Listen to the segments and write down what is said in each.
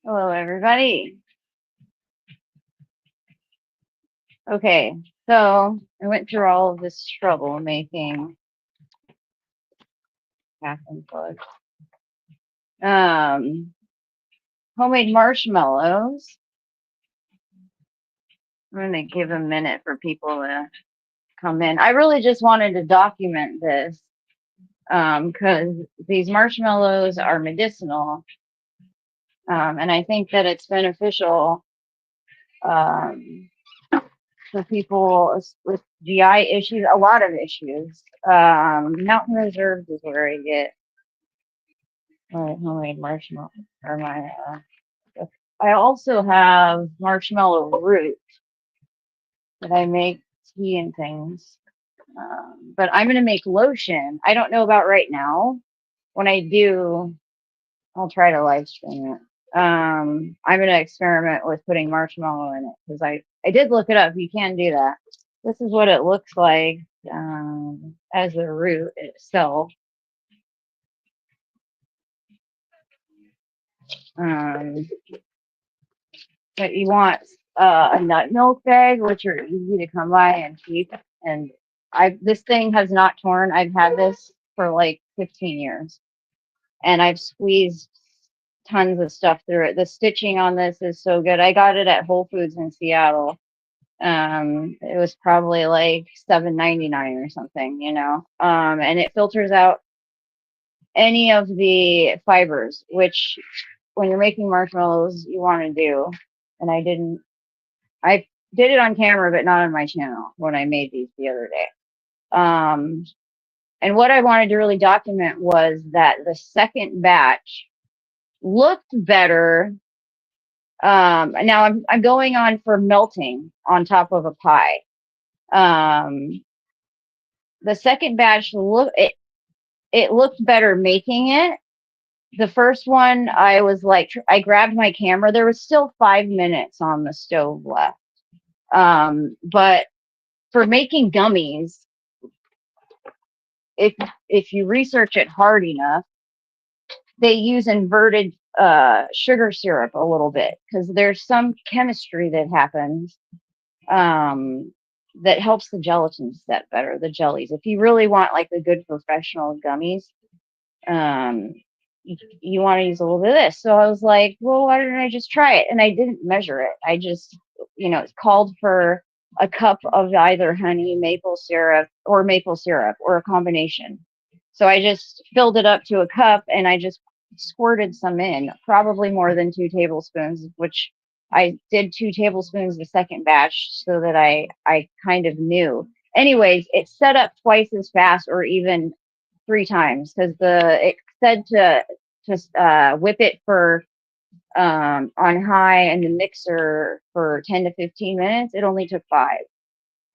Hello, everybody. Okay, so I went through all of this trouble making half unplugged um, homemade marshmallows. I'm gonna give a minute for people to come in. I really just wanted to document this because these marshmallows are medicinal, and I think that it's beneficial um, for people with GI issues, a lot of issues. Mountain reserves is where I get my homemade marshmallow or my I also have marshmallow root that I make tea and things. But I'm gonna make lotion. I don't know about right now. When I do, I'll try to live stream it. I'm gonna experiment with putting marshmallow in it because I did look it up. You can do that. This is what it looks like as the root itself. Um, but you want a nut milk bag, which are easy to come by and cheap. And this thing has not torn. I've had this for like 15 years, and I've squeezed tons of stuff through it. The stitching on this is so good. I got it at Whole Foods in Seattle. It was probably like $7.99 or something, and it filters out any of the fibers, which when you're making marshmallows, you want to do. And I did it on camera, but not on my channel when I made these the other day. And what I wanted to really document was that the second batch looked better. Now I'm going on for melting on top of a pie. The second batch it looked better making it. The first one, I was like, I grabbed my camera. There was still 5 minutes on the stove left. But for making gummies, if if you research it hard enough, they use inverted sugar syrup a little bit because there's some chemistry that happens that helps the gelatin set better, the jellies. If you really want like the good professional gummies, um, you want to use a little bit of this. So I was like, well, why didn't I just try it? And I didn't measure it. I just, it's called for a cup of either honey, maple syrup, or a combination. So I just filled it up to a cup and I just squirted some in, probably more than 2 tablespoons, which I did 2 tablespoons the second batch so that I kind of knew. Anyways, it set up twice as fast or even 3 times because it said to whip it for on high and the mixer for 10 to 15 minutes. It only took 5.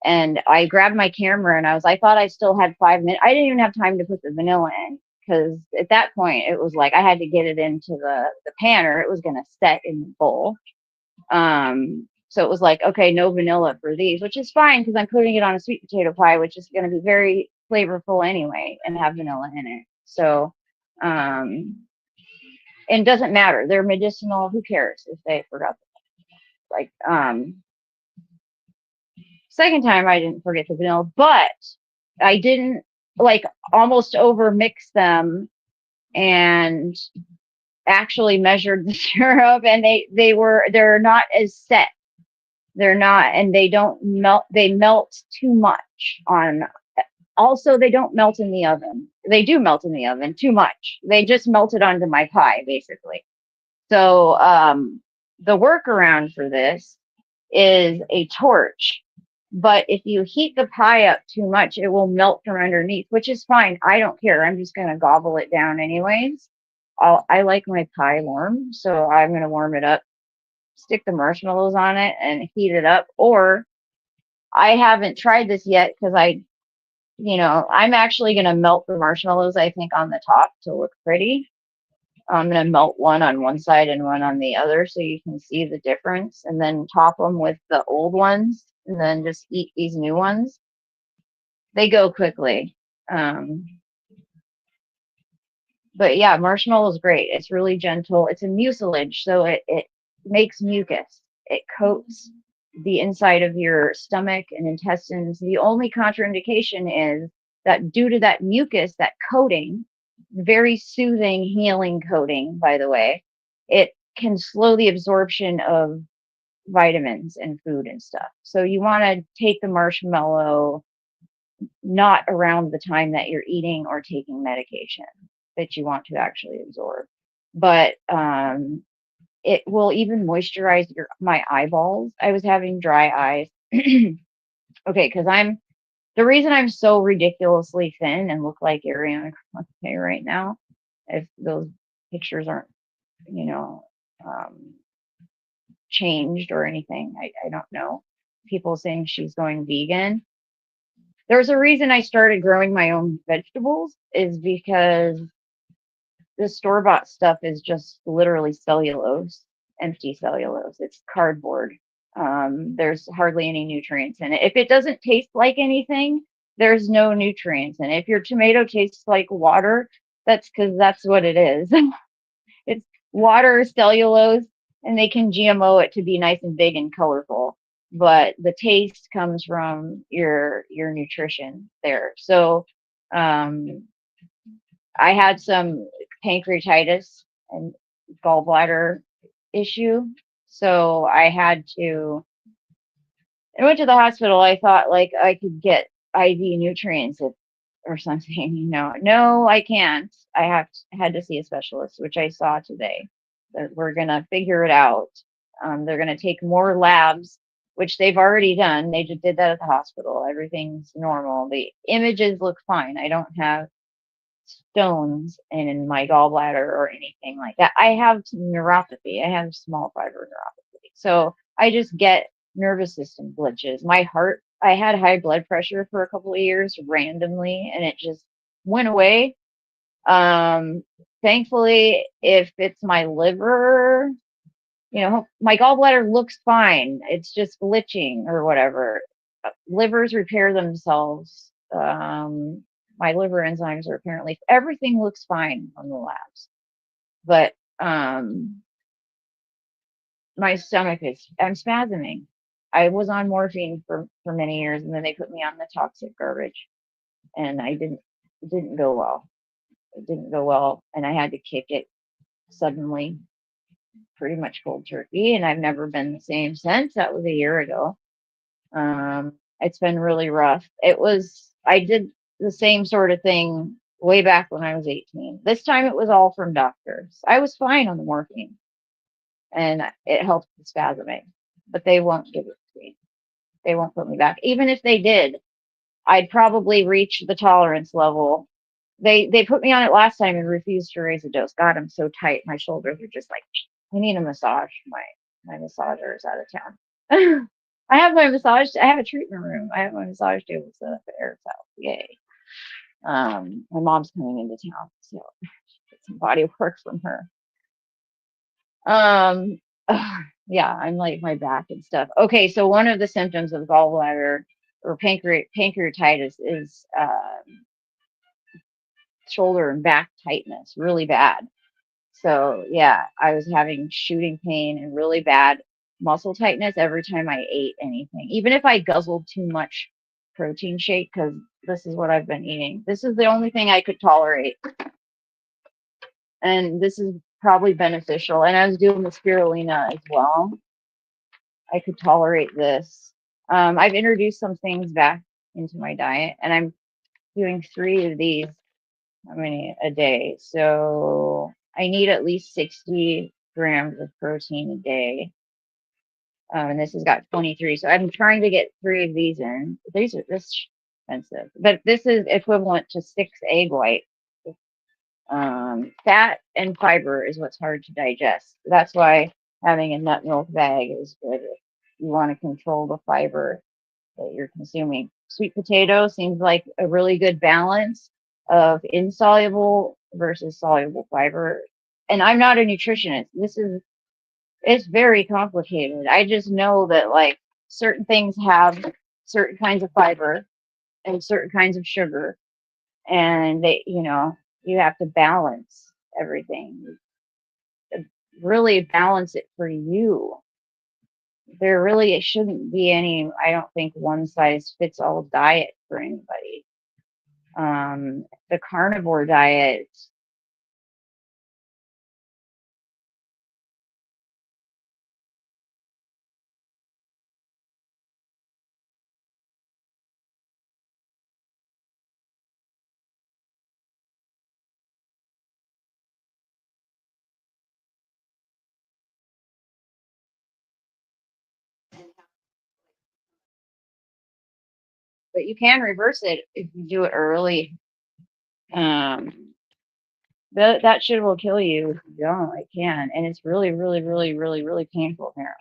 And I grabbed my camera and I thought I still had 5 minutes. I didn't even have time to put the vanilla in because at that point it was like I had to get it into the pan or it was going to set in the bowl. So it was like, okay, no vanilla for these, which is fine because I'm putting it on a sweet potato pie, which is going to be very flavorful anyway and have vanilla in it. So, and it doesn't matter. They're medicinal. Who cares if they forgot? Like, second time I didn't forget the vanilla, but I didn't like almost over mix them and actually measured the syrup and they're not as set. They're not, and they don't melt. They melt too much on. Also, they don't melt in the oven. They do melt in the oven too much. They just melted onto my pie, basically. So the workaround for this is a torch. But if you heat the pie up too much, it will melt from underneath, which is fine. I don't care. I'm just going to gobble it down anyways. I like my pie warm, so I'm going to warm it up, stick the marshmallows on it, and heat it up. Or I haven't tried this yet because I'm actually going to melt the marshmallows, I think, on the top to look pretty. I'm going to melt one on one side and one on the other so you can see the difference and then top them with the old ones and then just eat these new ones. They go quickly. The But yeah, marshmallow is great. It's really gentle. It's a mucilage, so it makes mucus. It coats the inside of your stomach and intestines. The only contraindication is that due to that mucus, that coating, very soothing, healing coating, by the way, it can slow the absorption of vitamins and food and stuff. So you want to take the marshmallow not around the time that you're eating or taking medication that you want to actually absorb. But it will even moisturize my eyeballs. I was having dry eyes. Okay, because the reason I'm so ridiculously thin and look like Ariana Grande right now, if those pictures aren't, you know, um, changed or anything, I don't know. People saying she's going vegan. There's a reason I started growing my own vegetables is because the store-bought stuff is just literally cellulose, empty cellulose. It's cardboard. There's hardly any nutrients in it. If it doesn't taste like anything, there's no nutrients in it. If your tomato tastes like water, that's because that's what it is. It's water, cellulose, and they can GMO it to be nice and big and colorful. But the taste comes from your nutrition there. So I had some pancreatitis and gallbladder issue. So I went to the hospital. I thought like I could get IV nutrients or something, No, I can't. Had to see a specialist, which I saw today. We're gonna figure it out. They're gonna take more labs, which they've already done. They just did that at the hospital. Everything's normal. The images look fine. I don't have stones in my gallbladder or anything like that. I have neuropathy. I have small fiber neuropathy. So I just get nervous system glitches. My heart, I had high blood pressure for a couple of years randomly and it just went away. Thankfully, if it's my liver, my gallbladder looks fine. It's just glitching or whatever. Livers repair themselves. My liver enzymes are apparently, everything looks fine on the labs. But my stomach I'm spasming. I was on morphine for many years and then they put me on the toxic garbage and it didn't go well. It didn't go well and I had to kick it suddenly, pretty much cold turkey, and I've never been the same since. That was a year ago. It's been really rough. I did the same sort of thing way back when I was 18. This time it was all from doctors. I was fine on the morphine and it helped the spasming, but they won't give it to me. They won't put me back. Even if they did, I'd probably reach the tolerance level. They put me on it last time and refused to raise the dose. God, I'm so tight. My shoulders are just like, I need a massage. My massager is out of town. I have a treatment room. I have my massage table set up at Eric's house. Yay. My mom's coming into town, so get some body work from her. Yeah, I'm like my back and stuff. Okay, so one of the symptoms of gallbladder or pancreatitis is shoulder and back tightness, really bad. So yeah, I was having shooting pain and really bad muscle tightness every time I ate anything. Even if I guzzled too much protein shake, because this is what I've been eating. This is the only thing I could tolerate. And this is probably beneficial. And I was doing the spirulina as well. I could tolerate this. I've introduced some things back into my diet, and I'm doing 3 of these, how many a day? So I need at least 60 grams of protein a day. And this has got 23. So I'm trying to get 3 of these in. These are this expensive, but this is equivalent to 6 egg whites. Fat and fiber is what's hard to digest. That's why having a nut milk bag is good. You want to control the fiber that you're consuming. Sweet potato seems like a really good balance of insoluble versus soluble fiber. And I'm not a nutritionist. It's very complicated. I just know that like certain things have certain kinds of fiber and certain kinds of sugar, and you have to balance everything. Really balance it for you. There really shouldn't be any, I don't think, one size fits all diet for anybody. The carnivore diet, but you can reverse it if you do it early. That shit will kill you if you don't. It can, and it's really, really, really, really, really painful apparently.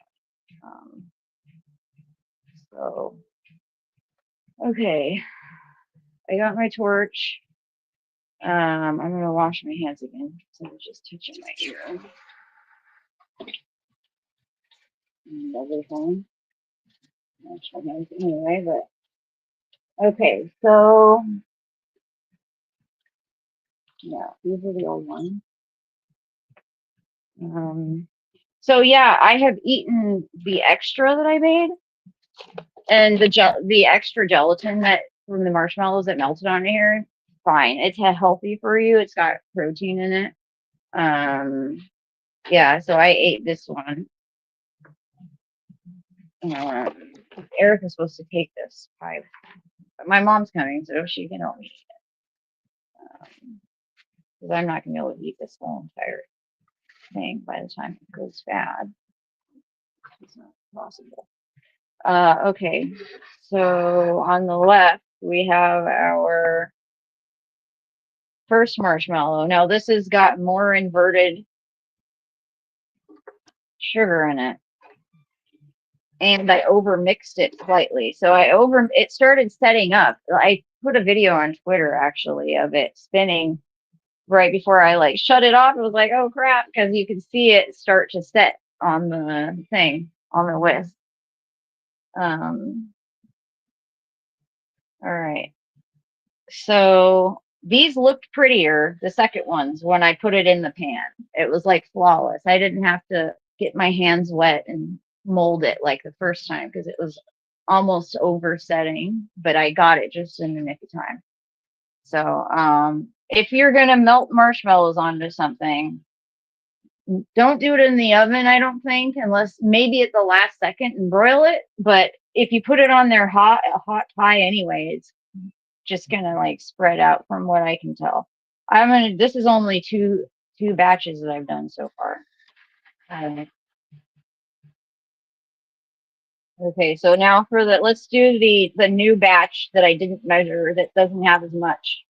So okay, I got my torch. I'm gonna wash my hands again. So I'm just touching my ear and everything. Wash my hands anyway, but okay. So yeah, these are the old ones. So yeah, I have eaten the extra that I made, and the extra gelatin that from the marshmallows that melted on here. Fine, it's healthy for you. It's got protein in it. Yeah, so I ate this one. Eric is supposed to take this pie, but my mom's coming, so she can help me eat it. Because I'm not gonna be able to eat this whole entire thing by the time it goes bad. It's not possible. Okay, so on the left we have our first marshmallow. Now this has got more inverted sugar in it, and I overmixed it slightly. So it started setting up. I put a video on Twitter actually of it spinning right before I like shut it off. It was like, oh crap, because you can see it start to set on the thing on the whisk. All right. So these looked prettier, the second ones, when I put it in the pan. It was like flawless. I didn't have to get my hands wet and mold it like the first time because it was almost oversetting, but I got it just in the nick of time. So if you're gonna melt marshmallows onto something, don't do it in the oven, I don't think, unless maybe at the last second and broil it. But if you put it on there hot, a hot pie anyway, it's just gonna like spread out from what I can tell. This is only two batches that I've done so far. Okay, so now let's do the new batch that I didn't measure that doesn't have as much.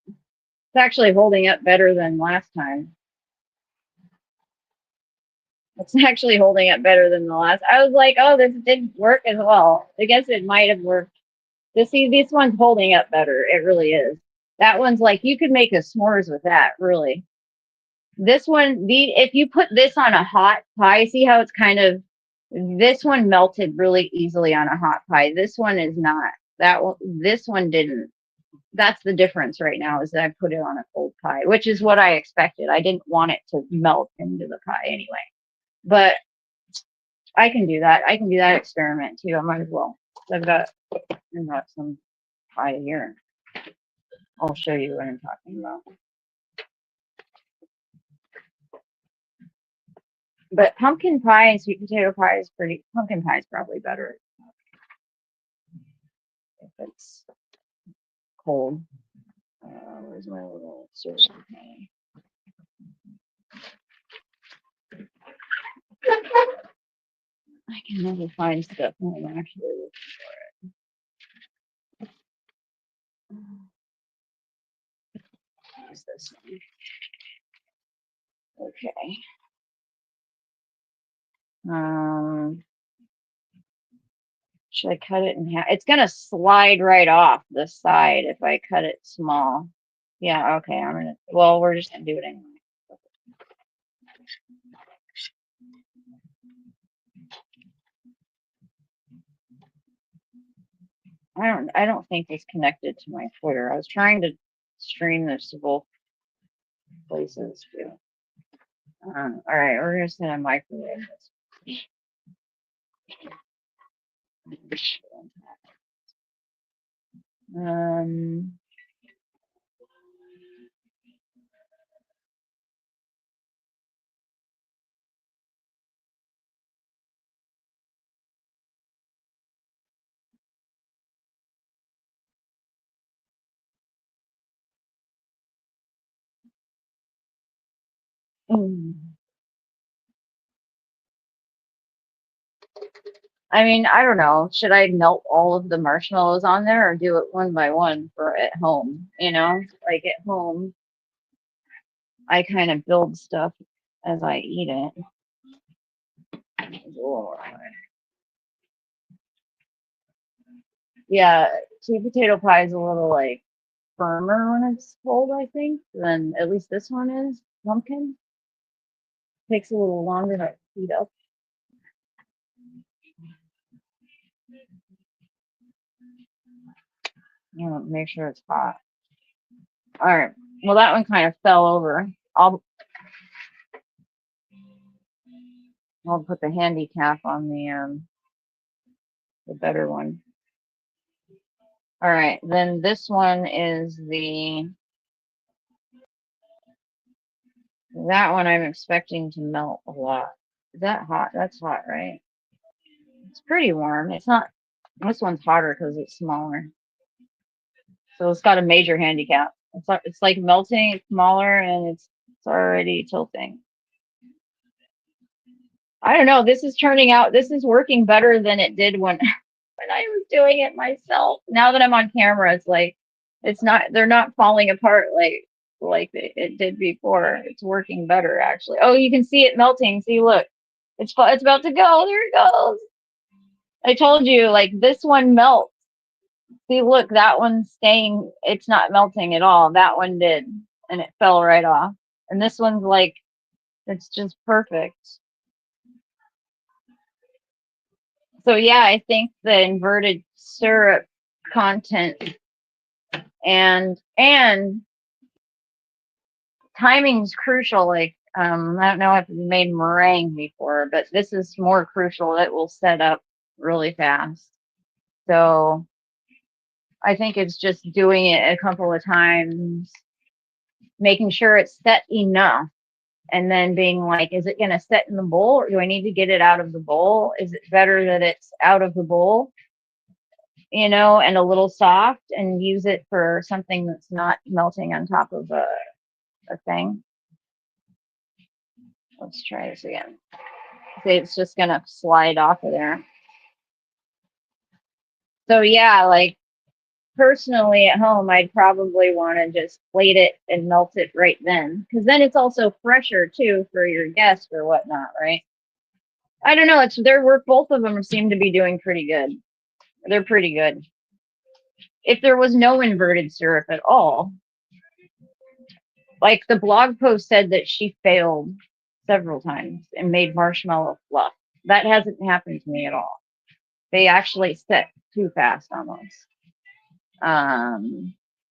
It's actually holding up better than last time. It's actually holding up better than the last. I was like, oh, this didn't work as well. I guess it might have worked. This one's holding up better. It really is. That one's like you could make a s'mores with that, really. This one, if you put this on a hot pie, see how it's kind of, this one melted really easily on a hot pie. This one is not. This one didn't. That's the difference right now is that I put it on a cold pie, which is what I expected. I didn't want it to melt into the pie anyway. But I can do that. I can do that experiment too. I might as well. I've got some pie here. I'll show you what I'm talking about. But pumpkin pie and sweet potato pie is pumpkin pie is probably better if it's cold. Where's my little syrup? I can never find stuff when I'm actually looking for it. Use this one. Okay. Should I cut it in half? It's gonna slide right off the side if I cut it small. Yeah, okay, well, we're just gonna do it anyway. I don't think it's connected to my Twitter. I was trying to stream this to both places too. All right, we're just gonna microwave this. Um, I mean, I don't know. Should I melt all of the marshmallows on there or do it one by one for at home? Like at home, I kind of build stuff as I eat it. Yeah, sweet potato pie is a little like firmer when it's cold, I think, than at least this one is. Pumpkin takes a little longer to heat up. Make sure it's hot. All right. Well, that one kind of fell over. I'll put the handicap on the better one. All right. Then this one is that one I'm expecting to melt a lot. Is that hot? That's hot, right? It's pretty warm. It's not. This one's hotter because it's smaller. So it's got a major handicap. It's like melting, it's smaller, and it's already tilting. I don't know. This is working better than it did when I was doing it myself. Now that I'm on camera, it's like they're not falling apart like it did before. It's working better actually. Oh, you can see it melting. See, look. It's about to go. There it goes. I told you, like this one melts. See, look, that one's staying, it's not melting at all. That one did, and it fell right off. And this one's like, it's just perfect. So yeah, I think the inverted syrup content and timing's crucial. Like, I don't know if you've made meringue before, but this is more crucial. It will set up really fast. So I think it's just doing it a couple of times, making sure it's set enough, and then being like, is it going to set in the bowl or do I need to get it out of the bowl? Is it better that it's out of the bowl, and a little soft and use it for something that's not melting on top of a thing? Let's try this again. See, it's just going to slide off of there. So yeah, like personally at home, I'd probably want to just plate it and melt it right then, because then it's also fresher too for your guest or whatnot, right? I don't know. It's their work. Both of them seem to be doing pretty good. They're pretty good. If there was no inverted syrup at all, like the blog post said that she failed several times and made marshmallow fluff. That hasn't happened to me at all. They actually set too fast almost.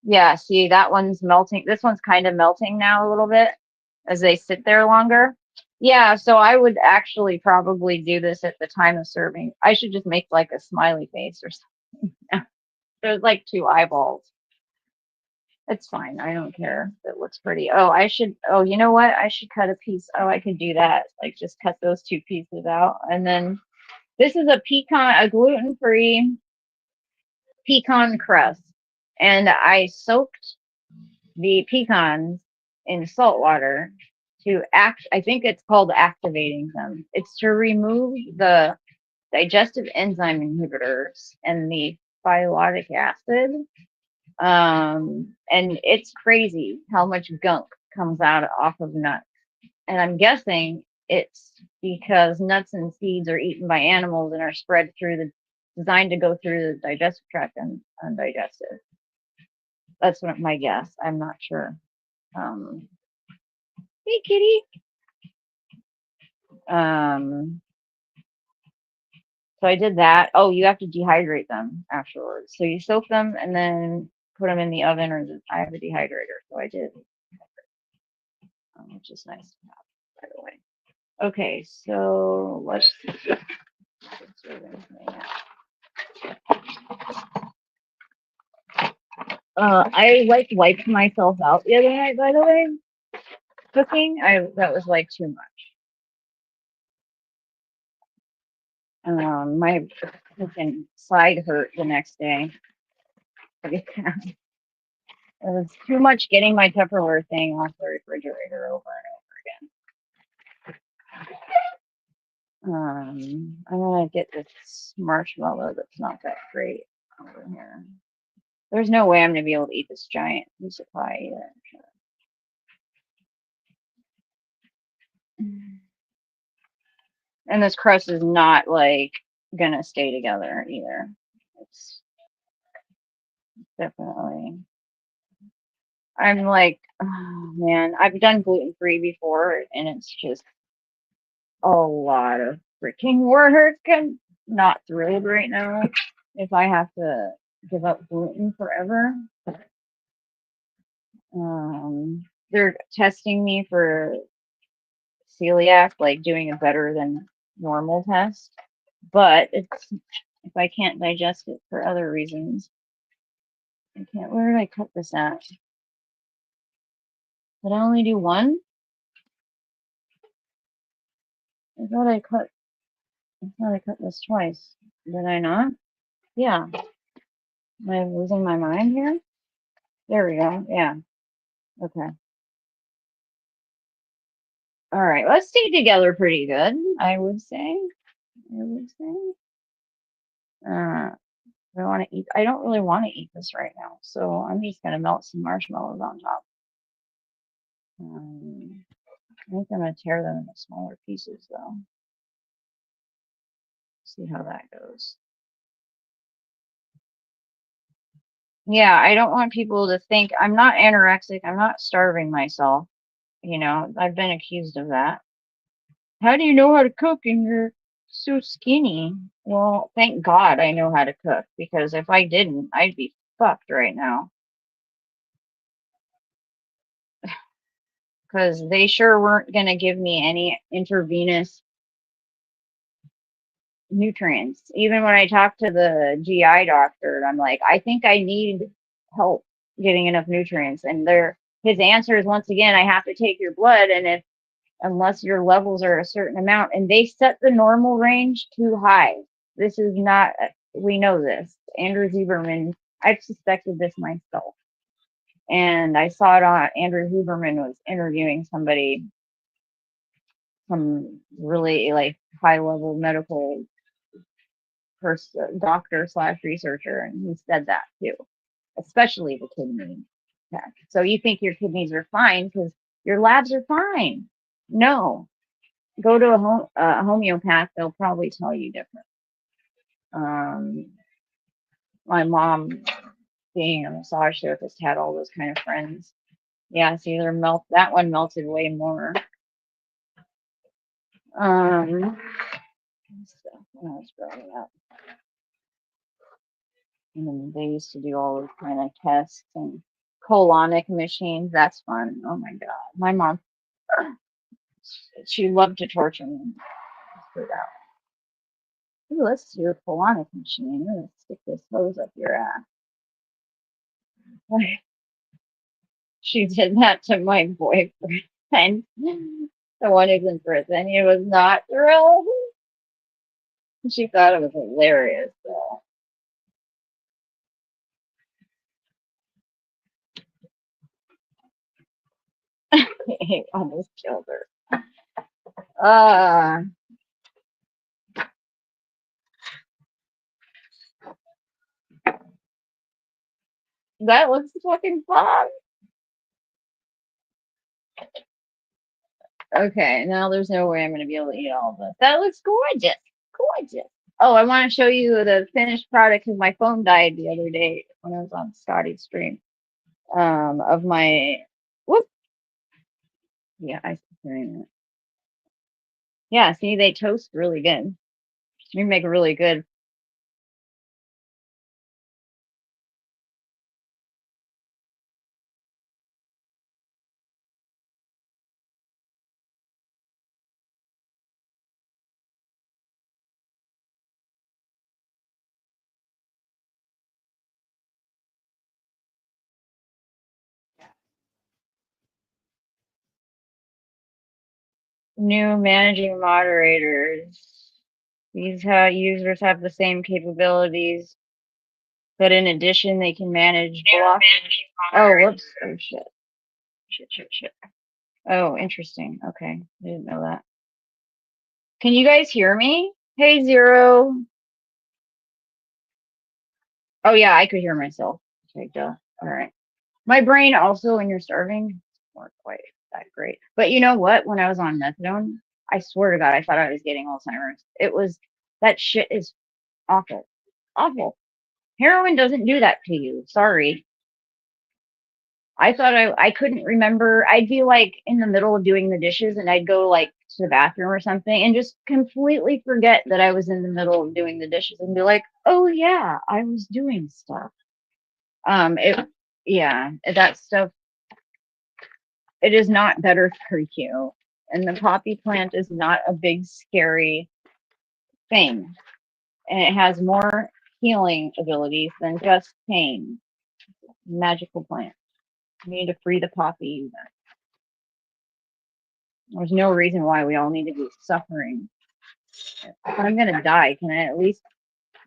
Yeah, see, that one's melting. This one's kind of melting now a little bit as they sit there longer. Yeah, so I would actually probably do this at the time of serving. I should just make like a smiley face or something. There's like two eyeballs. It's fine. I don't care. It looks pretty. Oh, you know what? I should cut a piece. Oh, I could do that. Like just cut those two pieces out. And then this is a gluten-free pecan crust. And I soaked the pecans in salt water I think it's called activating them. It's to remove the digestive enzyme inhibitors and the phytic acid. And it's crazy how much gunk comes out off of nuts. And I'm guessing it's because nuts and seeds are eaten by animals and are spread designed to go through the digestive tract and undigested. That's my guess. I'm not sure. Hey, kitty. So I did that. Oh, you have to dehydrate them afterwards. So you soak them and then put them in the oven, or I have a dehydrator, so I did, which is nice to have, by the way. Okay, so let's see. I like wiped myself out the other night, by the way, cooking. That was like too much. My freaking side hurt the next day. It was too much getting my Tupperware thing off the refrigerator over and over again. I'm gonna get this marshmallow that's not that great over here. There's no way I'm gonna be able to eat this giant piece of pie either. And this crust is not like gonna stay together either. It's definitely. I'm like, oh man, I've done gluten free before, and it's just a lot of freaking work. I'm not thrilled right now if I have to give up gluten forever. They're testing me for celiac, like doing a better than normal test, but it's if I can't digest it for other reasons, I can't. Where did I cut this at? Did I only do one? I thought I cut. I thought I cut this twice. Did I not? Yeah. Am I losing my mind here? There we go. Yeah. Okay. All right. Let's stay together pretty good, I would say. I would say. I want to eat. I don't really want to eat this right now, so I'm just gonna melt some marshmallows on top. I think I'm gonna tear them into smaller pieces, though. See how that goes. Yeah, I don't want people to think I'm not anorexic. I'm not starving myself. I've been accused of that. How do you know how to cook and you're so skinny? Well, thank God I know how to cook, because if I didn't, I'd be fucked right now. Because they sure weren't going to give me any intravenous nutrients. Even when I talked to the GI doctor, I'm like, I think I need help getting enough nutrients. And his answer is, once again, I have to take your blood, and unless your levels are a certain amount, and they set the normal range too high. This is not, we know this. Andrew Huberman, I've suspected this myself. And I saw it on, Andrew Huberman was interviewing somebody, some really like high level medical person, doctor slash researcher, and he said that too, especially the kidney tech. So you think your kidneys are fine because your labs are fine. No, go to a homeopath, they'll probably tell you different. My mom, being a massage therapist, had all those kind of friends. Yeah, see, that one melted way more. Stuff when I was growing up. And then they used to do all those kind of tests and colonic machines. That's fun. Oh my God. My mom, she loved to torture me for that. Ooh, let's do a colonic machine. I'm going to stick this hose up your ass. She did that to my boyfriend, the one who's in prison. He was not thrilled. She thought it was hilarious, though. He almost killed her. That looks fucking fun. Okay, now there's no way I'm going to be able to eat all of this. That looks gorgeous. Gorgeous. Oh, I want to show you the finished product because my phone died the other day when I was on Scotty's stream. Of my, whoop. Yeah, I hearing that. Yeah, see, they toast really good. We make really good. New managing moderators. These users have the same capabilities, but in addition, they can manage blocks. Oh, whoops. Oh, shit. Shit. Oh, interesting. Okay. I didn't know that. Can you guys hear me? Hey, Zero. Oh, yeah, I could hear myself. Okay, duh. All right. My brain also, when you're starving, weren't quite that great. But you know what? When I was on methadone, I swear to God, I thought I was getting Alzheimer's. That shit is awful. Awful. Heroin doesn't do that to you. Sorry. I thought I couldn't remember. I'd be like in the middle of doing the dishes and I'd go like to the bathroom or something and just completely forget that I was in the middle of doing the dishes and be like, oh yeah, I was doing stuff. It, yeah, that stuff, it is not better for you. And the poppy plant is not a big, scary thing. And it has more healing abilities than just pain. Magical plant. You need to free the poppy. There's no reason why we all need to be suffering. If I'm gonna die, can I at least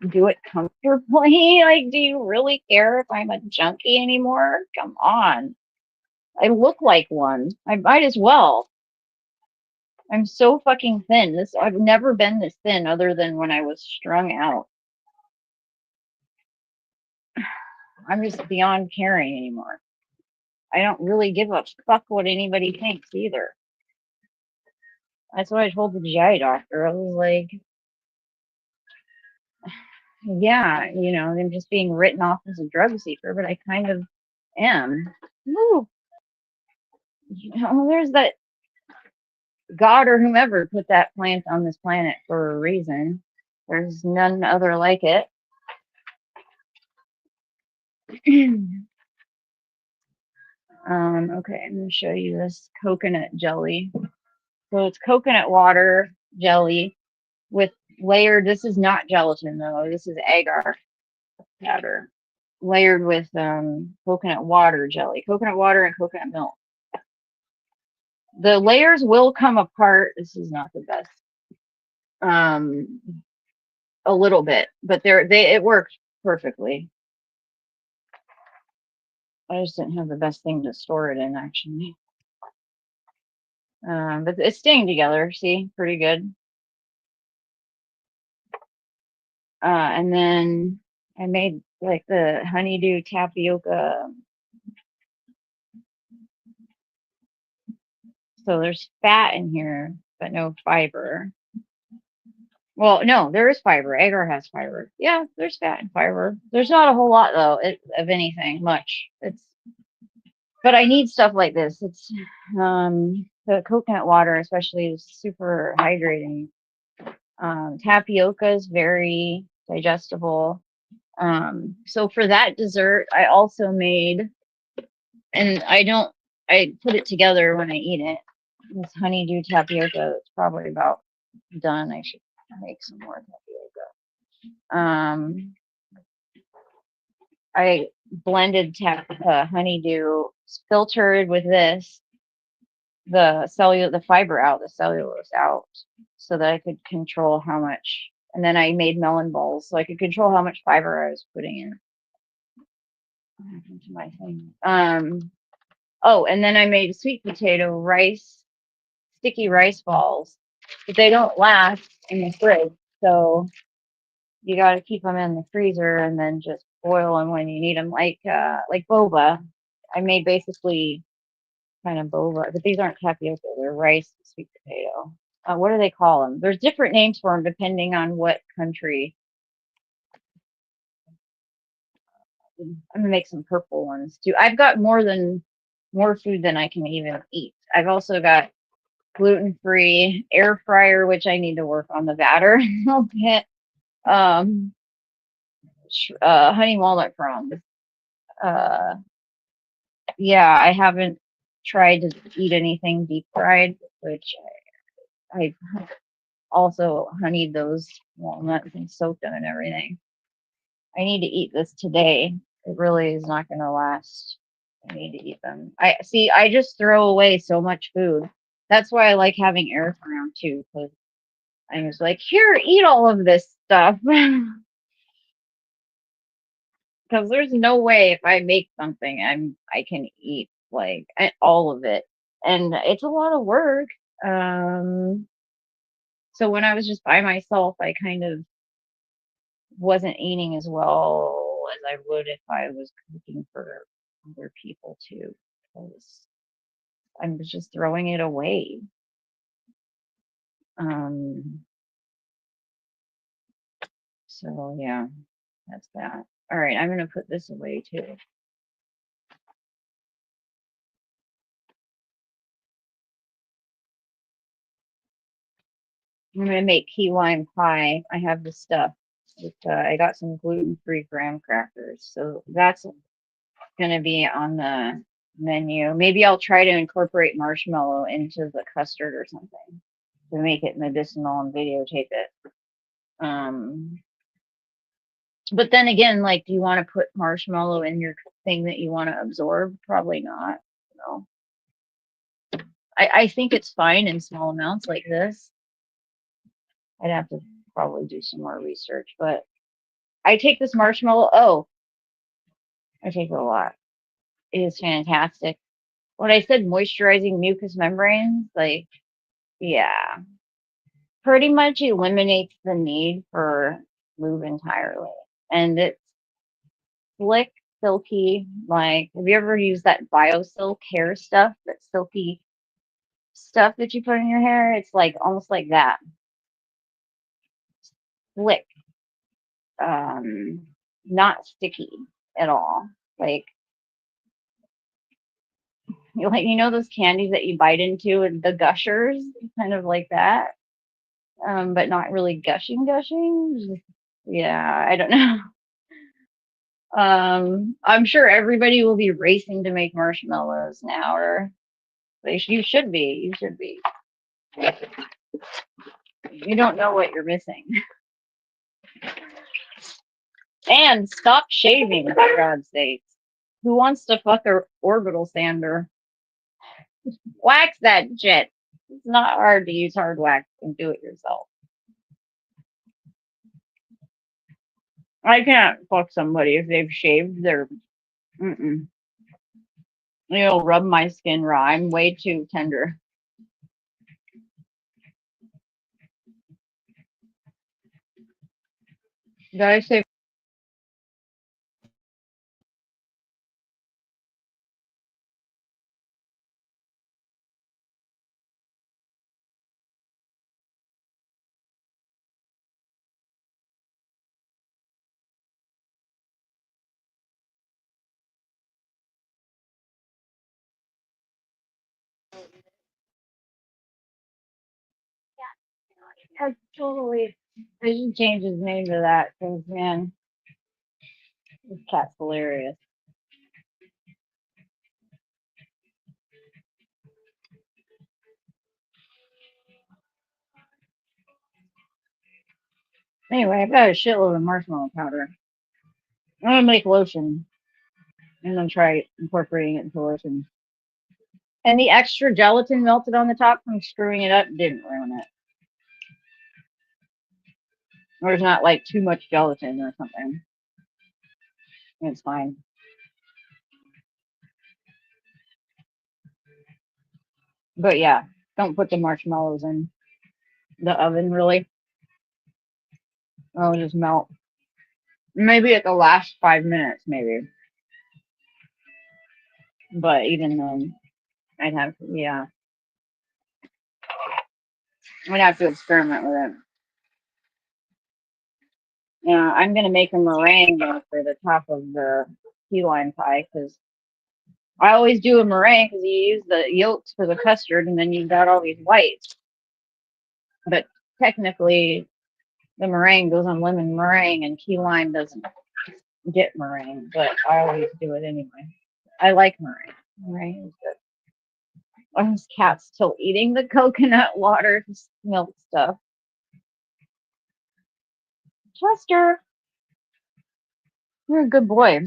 do it comfortably? Like, do you really care if I'm a junkie anymore? Come on. I look like one. I might as well. I'm so fucking thin. I've never been this thin other than when I was strung out. I'm just beyond caring anymore. I don't really give a fuck what anybody thinks either. That's what I told the GI doctor. I was like, yeah, I'm just being written off as a drug seeker, but I kind of am. Woo. There's that God or whomever put that plant on this planet for a reason. There's none other like it. Okay, I'm going to show you this coconut jelly. So it's coconut water jelly with layered, this is not gelatin though, this is agar powder, layered with coconut water jelly, coconut water and coconut milk. The layers will come apart. This is not the best. A little bit, but it worked perfectly. I just didn't have the best thing to store it in, actually. But it's staying together. See, pretty good. And then I made like the honeydew tapioca. So there's fat in here, but no fiber. Well, no, there is fiber. Agar has fiber. Yeah, there's fat and fiber. There's not a whole lot though, of anything much. But I need stuff like this. It's the coconut water, especially, is super hydrating. Tapioca is very digestible. So for that dessert, I also made, and I put it together when I eat it. This honeydew tapioca. It's probably about done. I should make some more tapioca. I blended honeydew, filtered with this, the fiber out, the cellulose out, so that I could control how much. And then I made melon balls so I could control how much fiber I was putting in. What happened to my thing? Oh, and then I made sweet potato rice, sticky rice balls, but they don't last in the fridge, so you got to keep them in the freezer and then just boil them when you need them, like boba. I made basically kind of boba, but these aren't tapioca, they're rice sweet potato. What do they call them? There's different names for them depending on what country. I'm gonna make some purple ones too. I've got more food than I can even eat. I've also got gluten-free air fryer, which I need to work on the batter a little bit. Um, honey walnut crumbs. Uh, yeah, I haven't tried to eat anything deep fried, which I also honeyed those walnuts and soaked them and everything. I need to eat this today. It really is not going to last. I need to eat them. I see. I just throw away so much food. That's why I like having Eric around too, because I'm just like, here, eat all of this stuff. Because there's no way if I make something, I can eat like all of it, and it's a lot of work. Um, so when I was just by myself, I kind of wasn't eating as well as I would if I was cooking for other people too, because I was just throwing it away. Um, so yeah, that's that. All right, I'm gonna put this away too. I'm gonna make key lime pie. I have the stuff. I got some gluten-free graham crackers, so that's gonna be on the menu. Maybe I'll try to incorporate marshmallow into the custard or something to make it medicinal and videotape it. Um, but then again, like, do you want to put marshmallow in your thing that you want to absorb? Probably not. No. I think it's fine in small amounts like this. I'd have to probably do some more research, but I take this marshmallow. Oh, I take it a lot. It is fantastic. When I said moisturizing mucous membranes, like, yeah, pretty much eliminates the need for lube entirely. And it's slick, silky. Like, have you ever used that BioSilk hair stuff? That silky stuff that you put in your hair? It's like almost like that. Slick. Um, not sticky at all. Like those candies that you bite into and the gushers, kind of like that. But not really gushing. Yeah, I don't know. I'm sure everybody will be racing to make marshmallows now, or you should be. You should be. You don't know what you're missing. And stop shaving, for God's sake. Who wants to fuck a orbital sander? Wax that shit. It's not hard to use hard wax and do it yourself. I can't fuck somebody if they've shaved their. Mm-mm. It'll rub my skin raw. I'm way too tender. Did I say? I totally. I should change his name to that because man, this cat's hilarious. Anyway, I've got a shitload of marshmallow powder. I'm gonna make lotion and then try incorporating it into lotion. And the extra gelatin melted on the top from screwing it up didn't ruin it. There's not like too much gelatin or something. It's fine. But yeah, don't put the marshmallows in the oven really. Oh, just melt. Maybe at the last 5 minutes, maybe. But even then, yeah, I'd have to experiment with it. Yeah, I'm gonna make a meringue though for the top of the key lime pie because I always do a meringue because you use the yolks for the custard and then you've got all these whites. But technically, The meringue goes on lemon meringue, and key lime doesn't get meringue, but I always do it anyway. I like meringue. Meringue is good. Why is cat still eating the coconut water milk stuff? Chester, you're a good boy.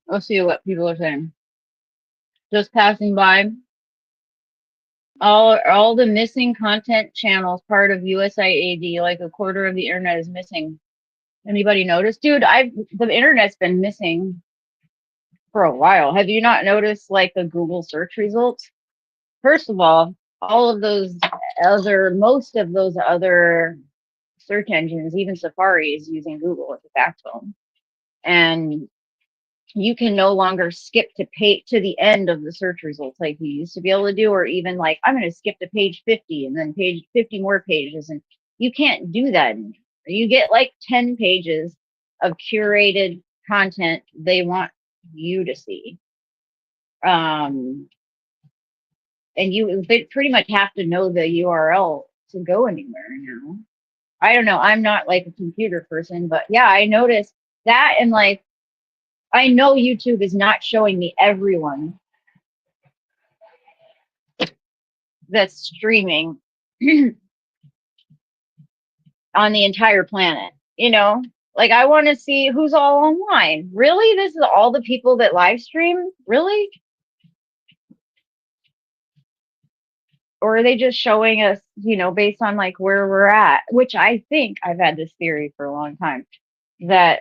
Let's see what people are saying. Just passing by. All the missing content channels part of USAID, like a quarter of the internet is missing. Anybody notice? Dude, the internet's been missing for a while. Have you not noticed like the Google search results? First of all of those most of those other search engines, even Safari is using Google as a backbone. And you can no longer skip to the end of the search results like you used to be able to do, or even like I'm going to skip to page 50 and then page 50 more pages, and you can't do that anymore. You get like 10 pages of curated content they want you to see, and you pretty much have to know the URL to go anywhere now. I don't know, I'm not like a computer person, but yeah, I noticed that. And like I know YouTube is not showing me everyone that's streaming on the entire planet. You know, like I want to see who's all online. Really? This is all the people that live stream? Really? Or are they just showing us, based on like where we're at? Which I think I've had this theory for a long time that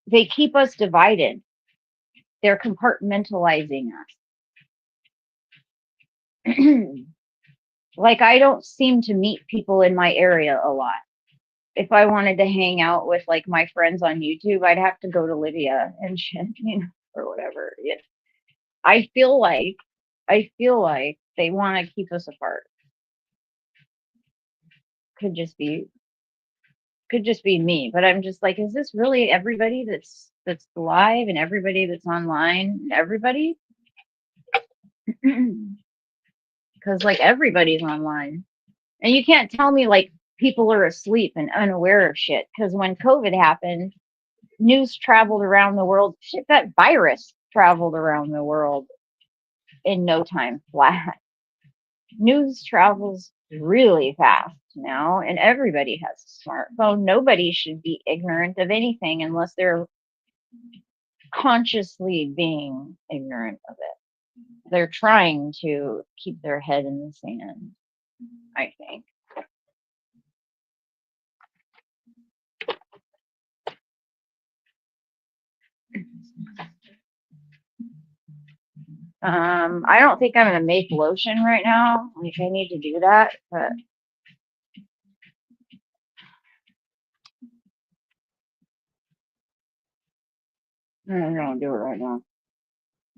they keep us divided. They're compartmentalizing us. Like I don't seem to meet people in my area a lot. If I wanted to hang out with like my friends on YouTube, I'd have to go to Lydia and shit, or whatever. I feel like they want to keep us apart. Could just be me, but I'm just like, is this really everybody that's live and everybody that's online? Everybody? Because like everybody's online, and you can't tell me like people are asleep and unaware of shit. Because when COVID happened, news traveled around the world. Shit, that virus traveled around the world in no time flat. News travels really fast now, and everybody has a smartphone. Nobody should be ignorant of anything unless they're consciously being ignorant of it. They're trying to keep their head in the sand, I think. I don't think I'm gonna make lotion right now. Like I need to do that, but I'm gonna do it right now.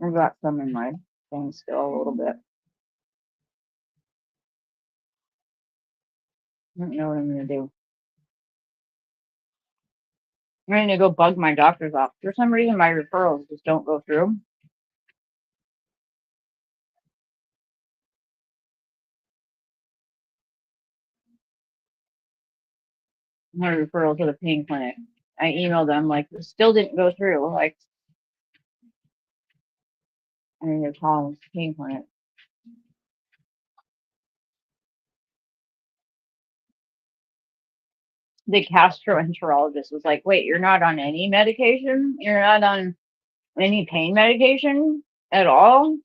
I've got some in my thing still a little bit. I don't know what I'm gonna do. I'm going to go bug my doctor's office. For some reason, my referrals just don't go through. My referral to the pain clinic. I emailed them, like, it still didn't go through. Like, I need to call the pain clinic. The gastroenterologist was like, wait, you're not on any medication? You're not on any pain medication at all?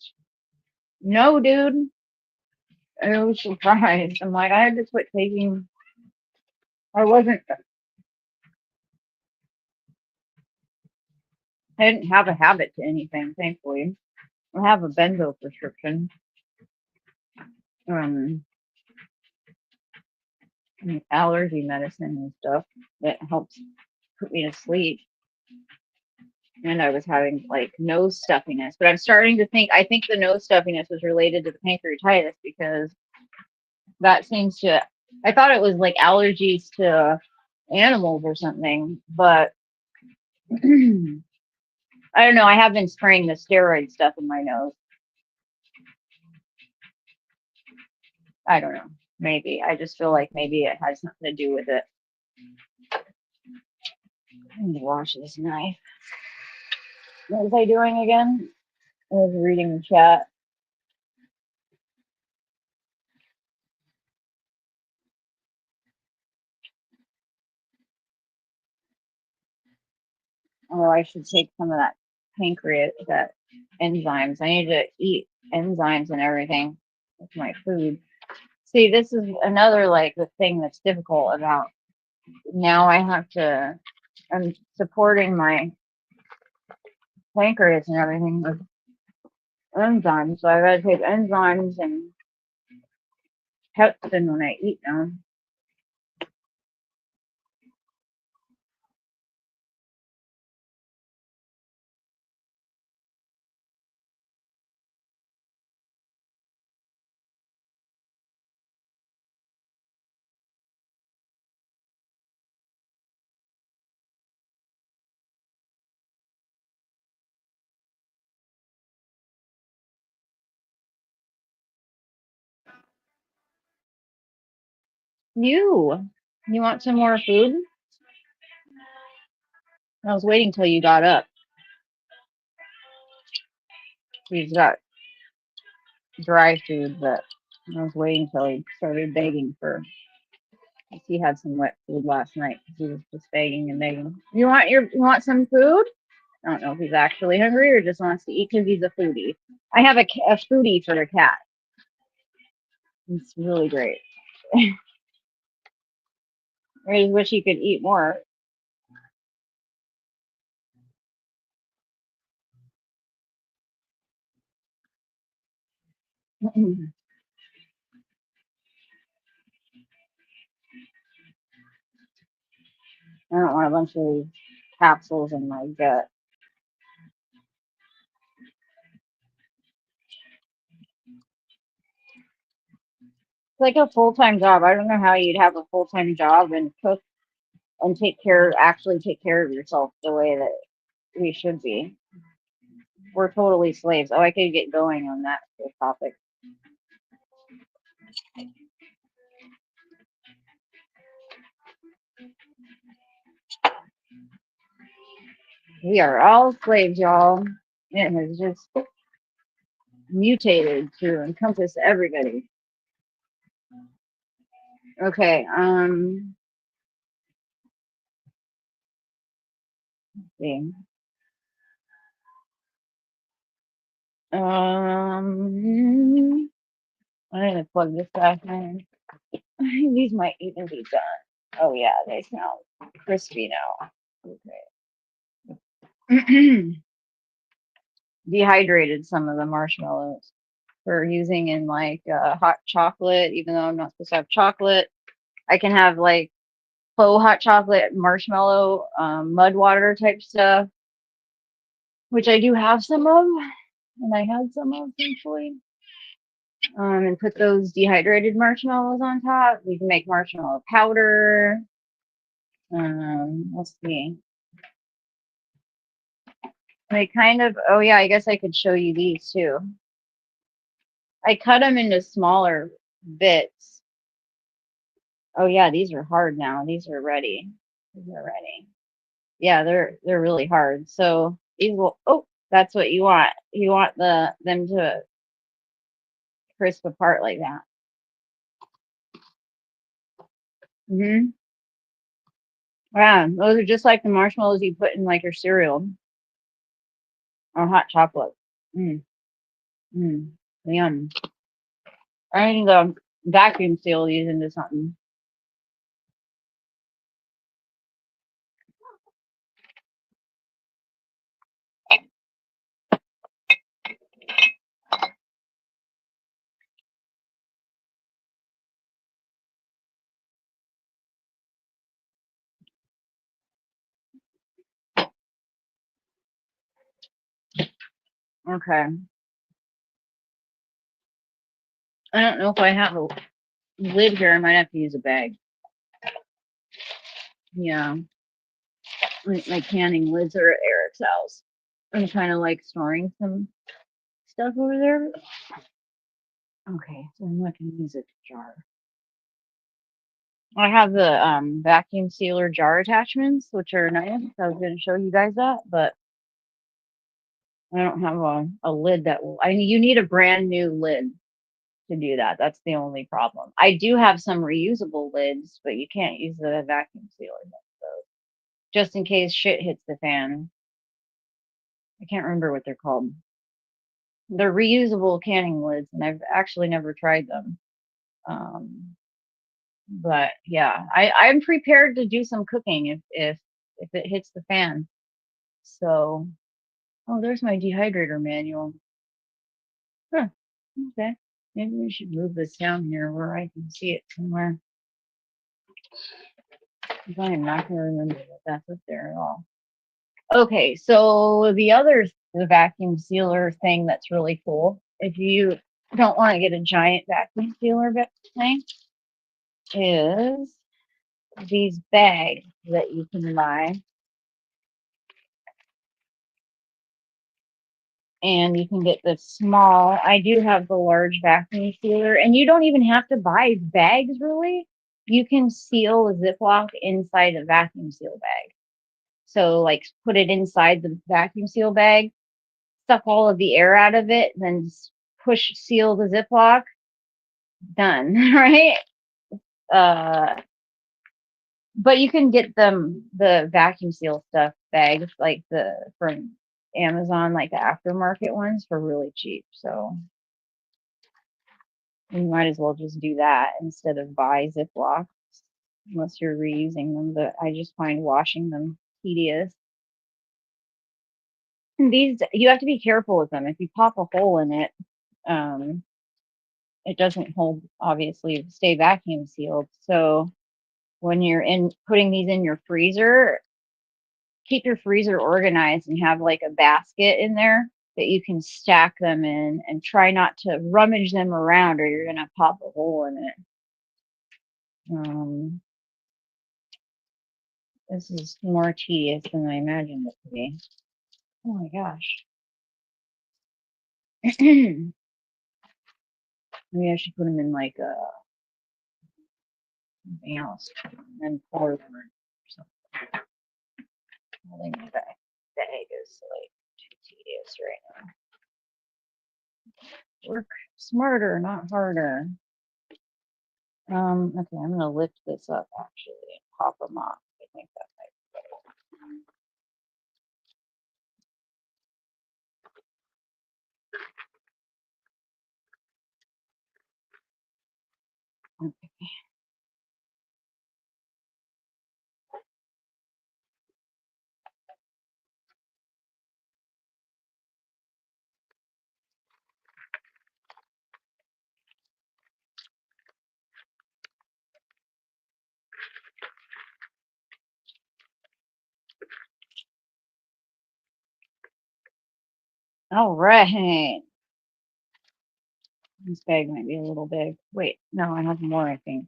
No, dude. I was surprised. I'm like, I had to quit taking. I wasn't. I didn't have a habit to anything, thankfully. I have a benzo prescription. allergy medicine and stuff that helps put me to sleep. And I was having like nose stuffiness, but I'm starting to think I think the nose stuffiness was related to the pancreatitis because that seems to I thought it was like allergies to animals or something, but I don't know. I have been spraying the steroid stuff in my nose. I don't know. Maybe. I just feel like maybe it has something to do with it. I need to wash this knife. What was I doing again? I was reading the chat. Oh, I should take some of that pancreas, that enzymes. I need to eat enzymes and everything with my food. See, this is another like the thing that's difficult about now I have to I'm supporting my pancreas and everything with enzymes. So I gotta take enzymes and pepsin when I eat them. You want some more food? I was waiting till you got up. He's got dry food, but I was waiting till he started begging for. He had some wet food last night because he was just begging and begging. You want some food? I don't know if he's actually hungry or just wants to eat because he's a foodie. I have a foodie for a cat. It's really great. I just wish he could eat more. I don't want a bunch of capsules in my gut. It's like a full-time job. I don't know how you'd have a full-time job and cook and actually take care of yourself the way that we should be. We're totally slaves. Oh, I could get going on that topic. We are all slaves, y'all. It has just mutated to encompass everybody. Okay, let's see. I'm gonna plug this back in. These might even be done. Oh yeah, they smell crispy now. Okay. Dehydrated some of the marshmallows for using in like hot chocolate, even though I'm not supposed to have chocolate. I can have like faux hot chocolate, marshmallow, mud water type stuff, which I do have some of, and I had some of thankfully. And put those dehydrated marshmallows on top. We can make marshmallow powder. Let's see. They kind of, oh yeah, I guess I could show you these too. I cut them into smaller bits. Oh yeah, these are hard now. These are ready. These are ready. Yeah, they're really hard. So these will, oh, that's what you want. You want them to crisp apart like that. Mm-hmm. Yeah, those are just like the marshmallows you put in like your cereal or hot chocolate. Mm, mm, yum. I need to vacuum seal these into something. Okay. I don't know if I have a lid here. I might have to use a bag. Yeah. My canning lids are at Eric's house. I'm kind of like storing some stuff over there. Okay, so I'm not going to use a jar. I have the vacuum sealer jar attachments, which are nice. I was going to show you guys that, but I don't have a lid that will. You need a brand new lid to do that. That's the only problem. I do have some reusable lids, but you can't use the vacuum sealer. So just in case shit hits the fan. I can't remember what they're called. They're reusable canning lids, and I've actually never tried them. But yeah, I'm prepared to do some cooking if it hits the fan. So, oh, there's my dehydrator manual. Huh. Okay. Maybe we should move this down here where I can see it somewhere. Because I am not going to remember that that's up there at all. Okay, so the vacuum sealer thing that's really cool, if you don't want to get a giant vacuum sealer thing, is these bags that you can buy. And you can get the small. I do have the large vacuum sealer, and you don't even have to buy bags really. You can seal a Ziploc inside a vacuum seal bag. So, like, put it inside the vacuum seal bag, suck all of the air out of it, then push seal the Ziploc. Done, right? Uh, but you can get the vacuum seal stuff bags like the from Amazon, like the aftermarket ones for really cheap. So you might as well just do that instead of buy Ziplocs unless you're reusing them. But I just find washing them tedious. And these you have to be careful with them. If you pop a hole in it, um, it doesn't hold obviously stay vacuum sealed. So when you're in putting these in your freezer, keep your freezer organized and have like a basket in there that you can stack them in and try not to rummage them around or you're gonna pop a hole in it. This is more tedious than I imagined it to be. Oh my gosh. Maybe I should put them in like something else and then pour them or something. Holding the bag is like too tedious right now. Work smarter, not harder. Okay, I'm gonna lift this up actually and pop them off. I think that might be okay. All right. This bag might be a little big. Wait, no, I have more, I think.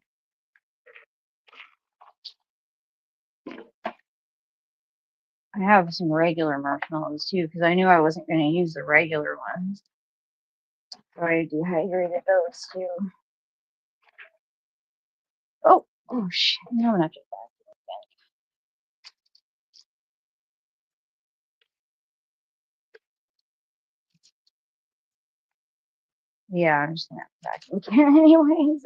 I have some regular marshmallows too, because I knew I wasn't going to use the regular ones. So I dehydrated those too. Oh shit. Now I'm going to have to back it again. Yeah, I'm just going to have to back it again anyways.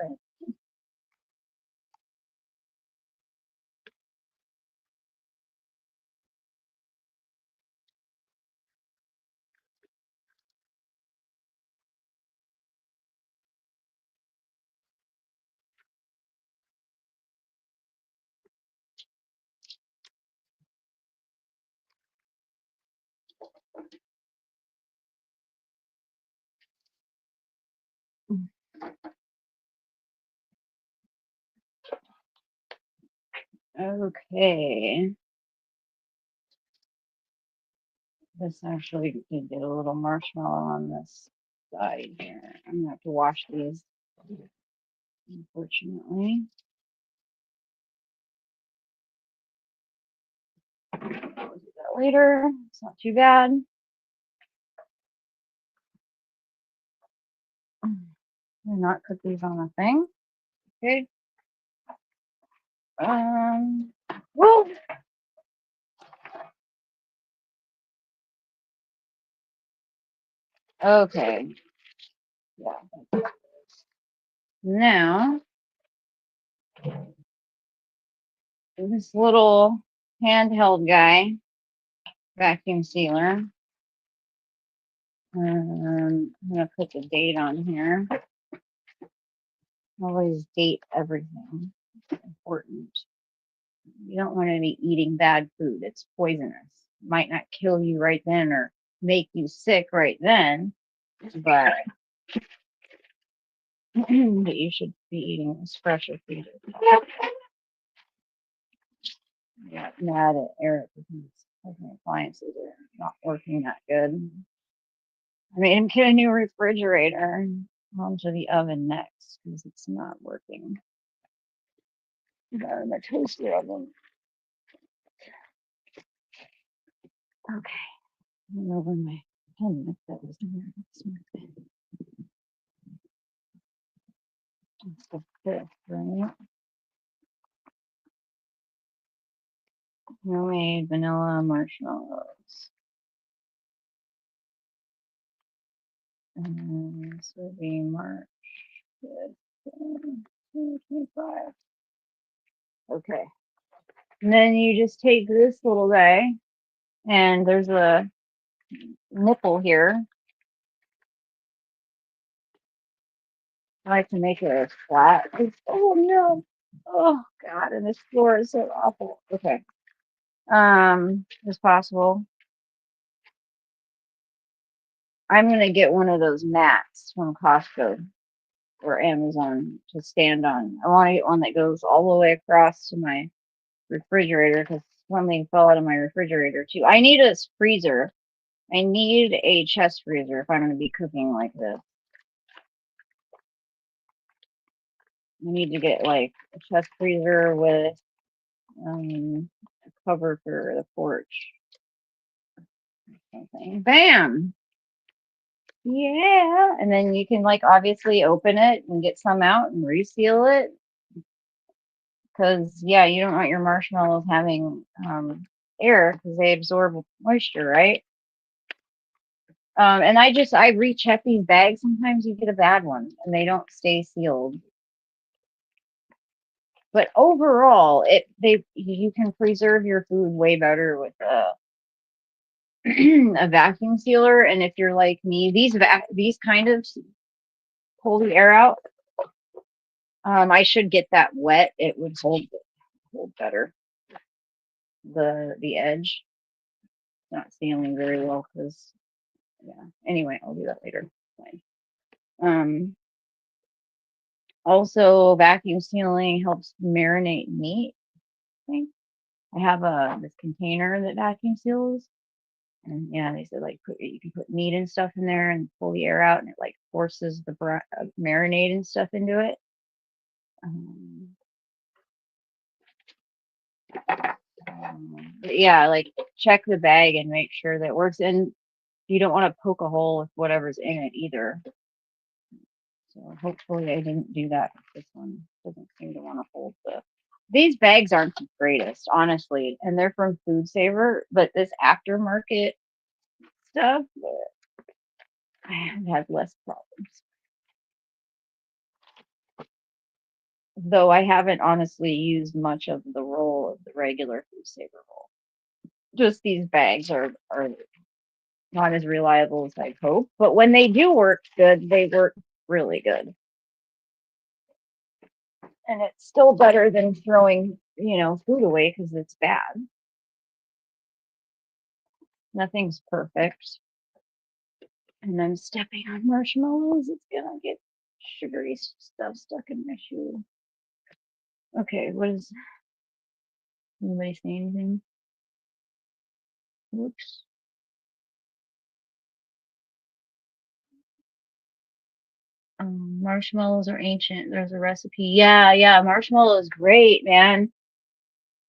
Okay. This actually did get a little marshmallow on this side here. I'm gonna have to wash these, unfortunately. I'll do that later. It's not too bad. Not put these on a thing. Okay. Well, okay. Yeah. Now, this little handheld guy, vacuum sealer. I'm gonna put the date on here. Always date everything. It's important. You don't want to be eating bad food. It's poisonous. Might not kill you right then or make you sick right then, but but you should be eating this fresher food. I got mad at Eric because my appliances are not working that good. I made him get a new refrigerator onto the oven next because it's not working. Got in the toaster oven. Okay. I don't know when my pen if that was in there. That's the fifth, right? Homemade vanilla marshmallows. And this will be March 5th, 2025. Okay. And then you just take this little guy, and there's a nipple here. I like to make it flat. Oh no. Oh God, and this floor is so awful. Okay. As possible. I'm gonna get one of those mats from Costco or Amazon to stand on. I want to get one that goes all the way across to my refrigerator because something fell out of my refrigerator too. I need a freezer. I need a chest freezer if I'm going to be cooking like this. I need to get like a chest freezer with a cover for the porch. Something. Bam! Yeah. And then you can like obviously open it and get some out and reseal it. Because yeah, you don't want your marshmallows having air because they absorb moisture, right? And I recheck these bags. Sometimes you get a bad one and they don't stay sealed. But overall, you can preserve your food way better with a vacuum sealer. And if you're like me, these kind of pull the air out. I should get that wet. It would hold better. The edge not sealing very well because yeah. Anyway, I'll do that later. Fine. Also, vacuum sealing helps marinate meat. I think I have this container that vacuum seals, and yeah, they said like you can put meat and stuff in there and pull the air out, and it like forces the marinade and stuff into it. But yeah, like check the bag and make sure that it works, and you don't want to poke a hole with whatever's in it either. So hopefully I didn't do that. This one doesn't seem to want to hold the. These bags aren't the greatest, honestly, and they're from Food Saver, but this aftermarket stuff, I have had less problems. Though I haven't honestly used much of the roll of the regular Food Saver roll. Just these bags are not as reliable as I hope, but when they do work good, they work really good. And it's still better than throwing, food away because it's bad. Nothing's perfect. And I'm stepping on marshmallows. It's gonna get sugary stuff stuck in my shoe. Okay, what is anybody say anything? Whoops. Marshmallows are ancient. There's a recipe. Yeah, marshmallow is great, man.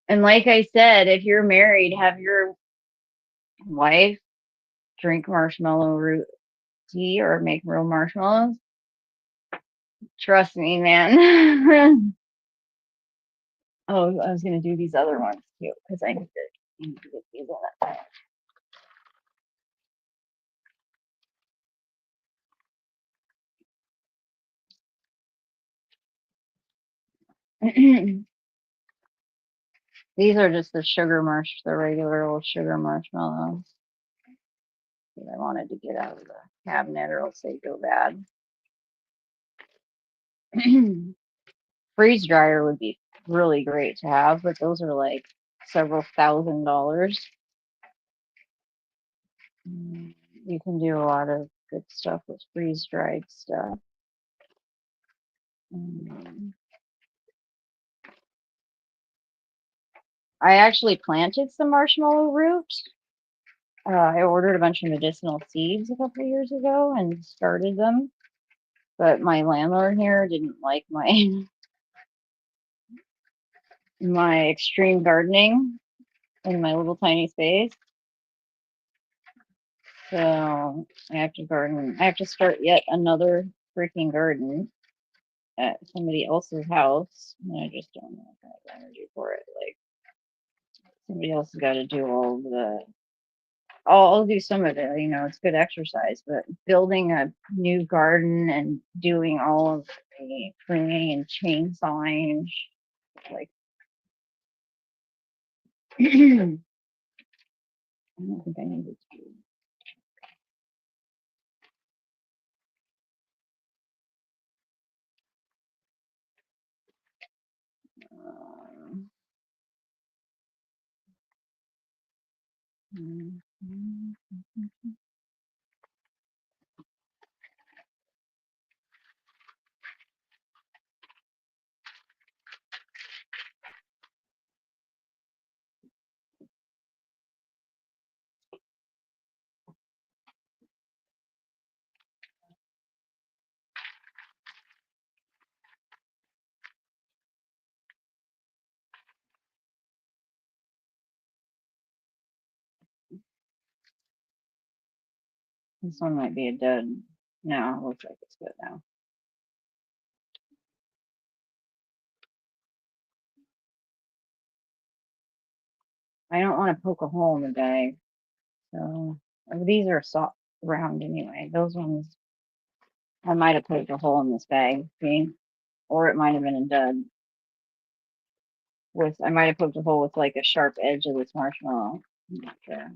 And like I said, if you're married, have your wife drink marshmallow root tea or make real marshmallows. Trust me, man. Oh, I was gonna do these other ones too because I need to get these in. These are just the regular old sugar marshmallows that I wanted to get out of the cabinet or else they go bad. Freeze dryer would be really great to have, but those are like several $1,000s. You can do a lot of good stuff with freeze dried stuff. I actually planted some marshmallow root. I ordered a bunch of medicinal seeds a couple of years ago and started them, but my landlord here didn't like my my extreme gardening in my little tiny space. So I have to garden. I have to start yet another freaking garden at somebody else's house. And I just don't know if I have energy for it. Like somebody else has got to do all of the. I'll do some of it. It's good exercise, but building a new garden and doing all of the pruning and chainsawing, like I don't think I need to do. This one might be a dud. No, it looks like it's good now. I don't want to poke a hole in the bag. So these are soft round anyway. Those ones I might have poked a hole in this bag, see? Or it might have been a dud. I might have poked a hole with like a sharp edge of this marshmallow. I'm not sure.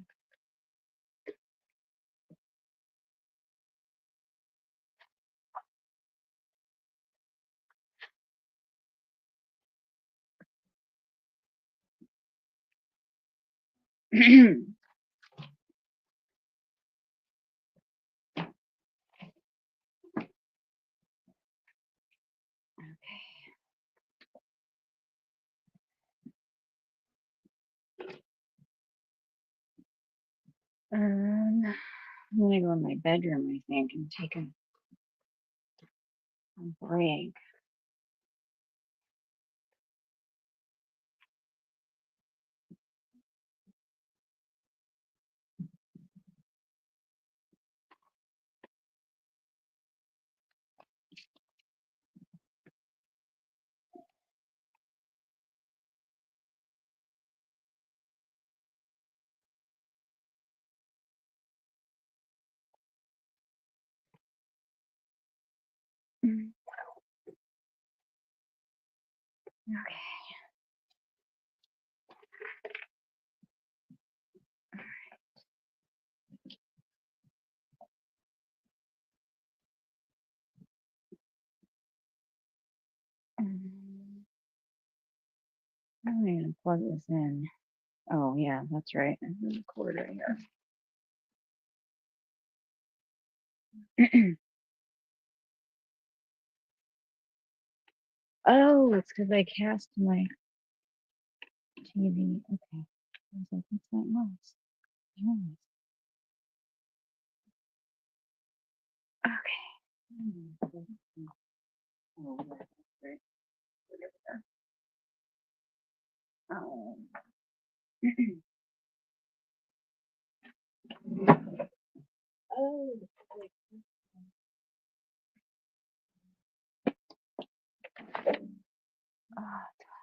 I'm gonna go in my bedroom, I think, and take a break. Okay. I'm gonna plug this in. Oh yeah, that's right. There's a cord right here. Oh, it's because I cast my TV. Okay. I was like, what's that noise? Noise. Okay. Um, oh, it's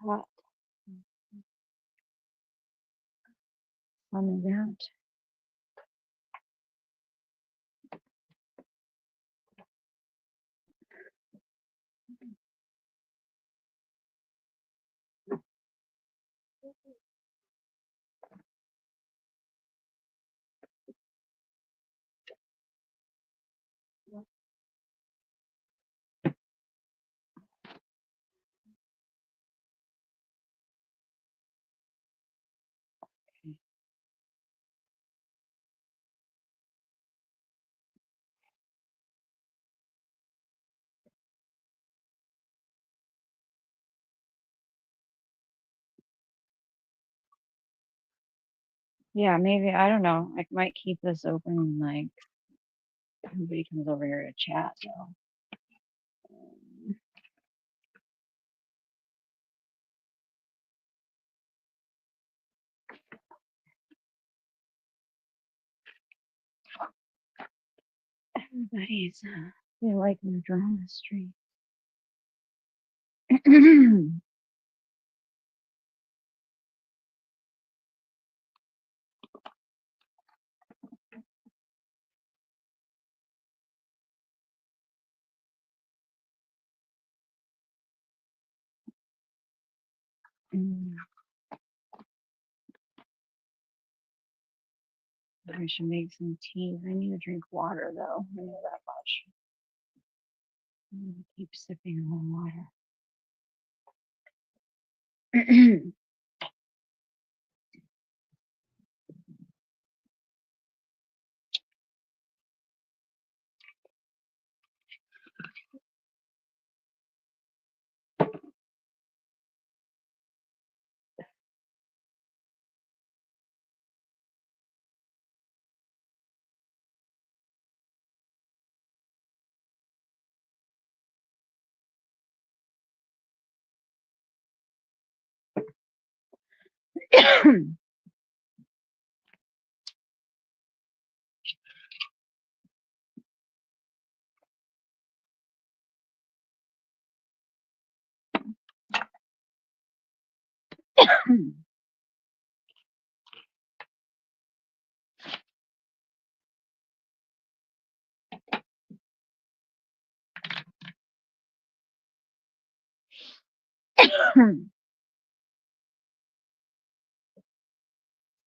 hot. On that. Yeah, maybe I don't know. I might keep this open, like nobody comes over here to chat. So everybody's they like the drama stream. I should make some tea. I need to drink water though. I know that much. I'm gonna keep sipping on water.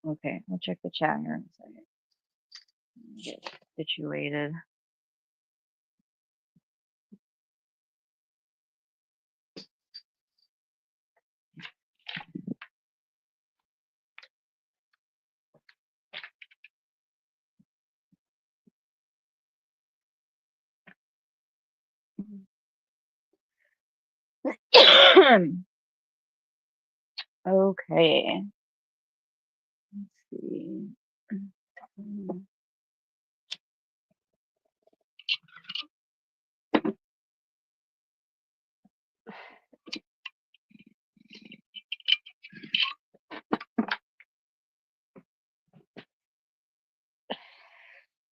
Okay, I'll check the chat here in a second. Get situated. Okay. Let's see.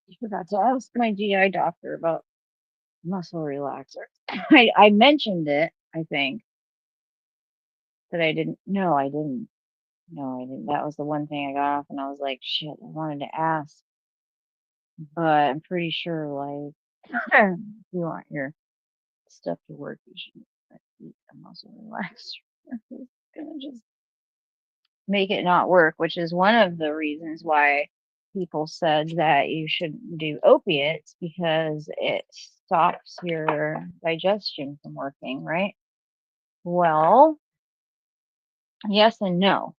I forgot to ask my GI doctor about muscle relaxer. I mentioned it, I think, but I didn't. No, I didn't. No, I didn't. That was the one thing I got off, and I was like, shit, I wanted to ask, but I'm pretty sure, like, if you want your stuff to work, you should eat a muscle relaxer. It's gonna just make it not work, which is one of the reasons why people said that you shouldn't do opiates because it stops your digestion from working, right? Well, yes and no.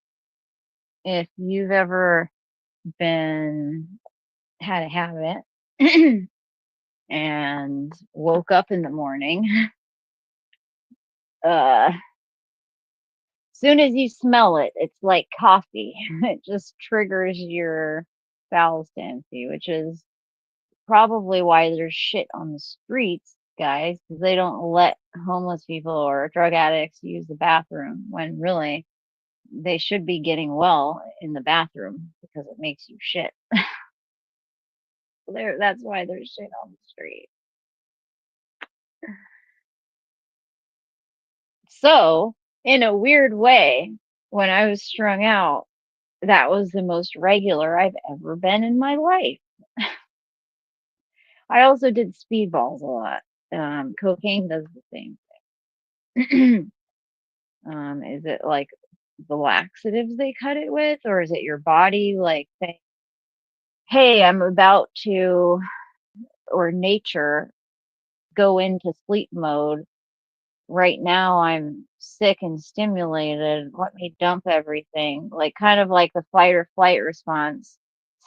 If you've ever been had a habit and woke up in the morning, soon as you smell it, it's like coffee. It just triggers your bowels to empty, which is probably why there's shit on the streets guys, because they don't let homeless people or drug addicts use the bathroom when really they should be getting well in the bathroom because it makes you shit. That's why there's shit on the street. So, in a weird way, when I was strung out, that was the most regular I've ever been in my life. I also did speedballs a lot. Cocaine does the same thing. Is it like the laxatives they cut it with, or is it your body like saying, hey, I'm about to, or nature, go into sleep mode? Right now I'm sick and stimulated. Let me dump everything. Like kind of like the fight or flight response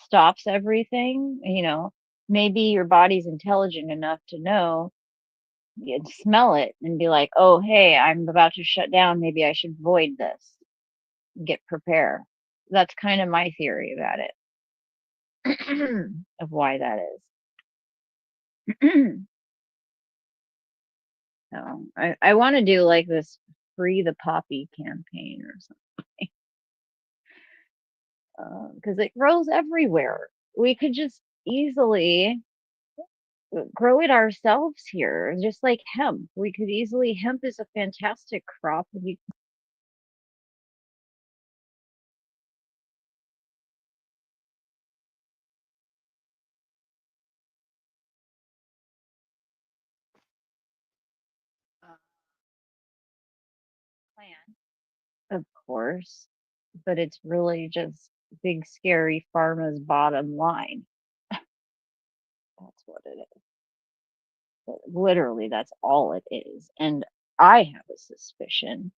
stops everything. Maybe your body's intelligent enough to know and smell it and be like, oh, hey, I'm about to shut down. Maybe I should void this. Get prepare. That's kind of my theory about it of why that is. So I want to do like this free the poppy campaign or something because it grows everywhere. We could just easily grow it ourselves here, just like hemp. We could easily, hemp is a fantastic crop. We plant, of course, but it's really just big, scary pharma's bottom line. That's what it is. Literally, that's all it is. And I have a suspicion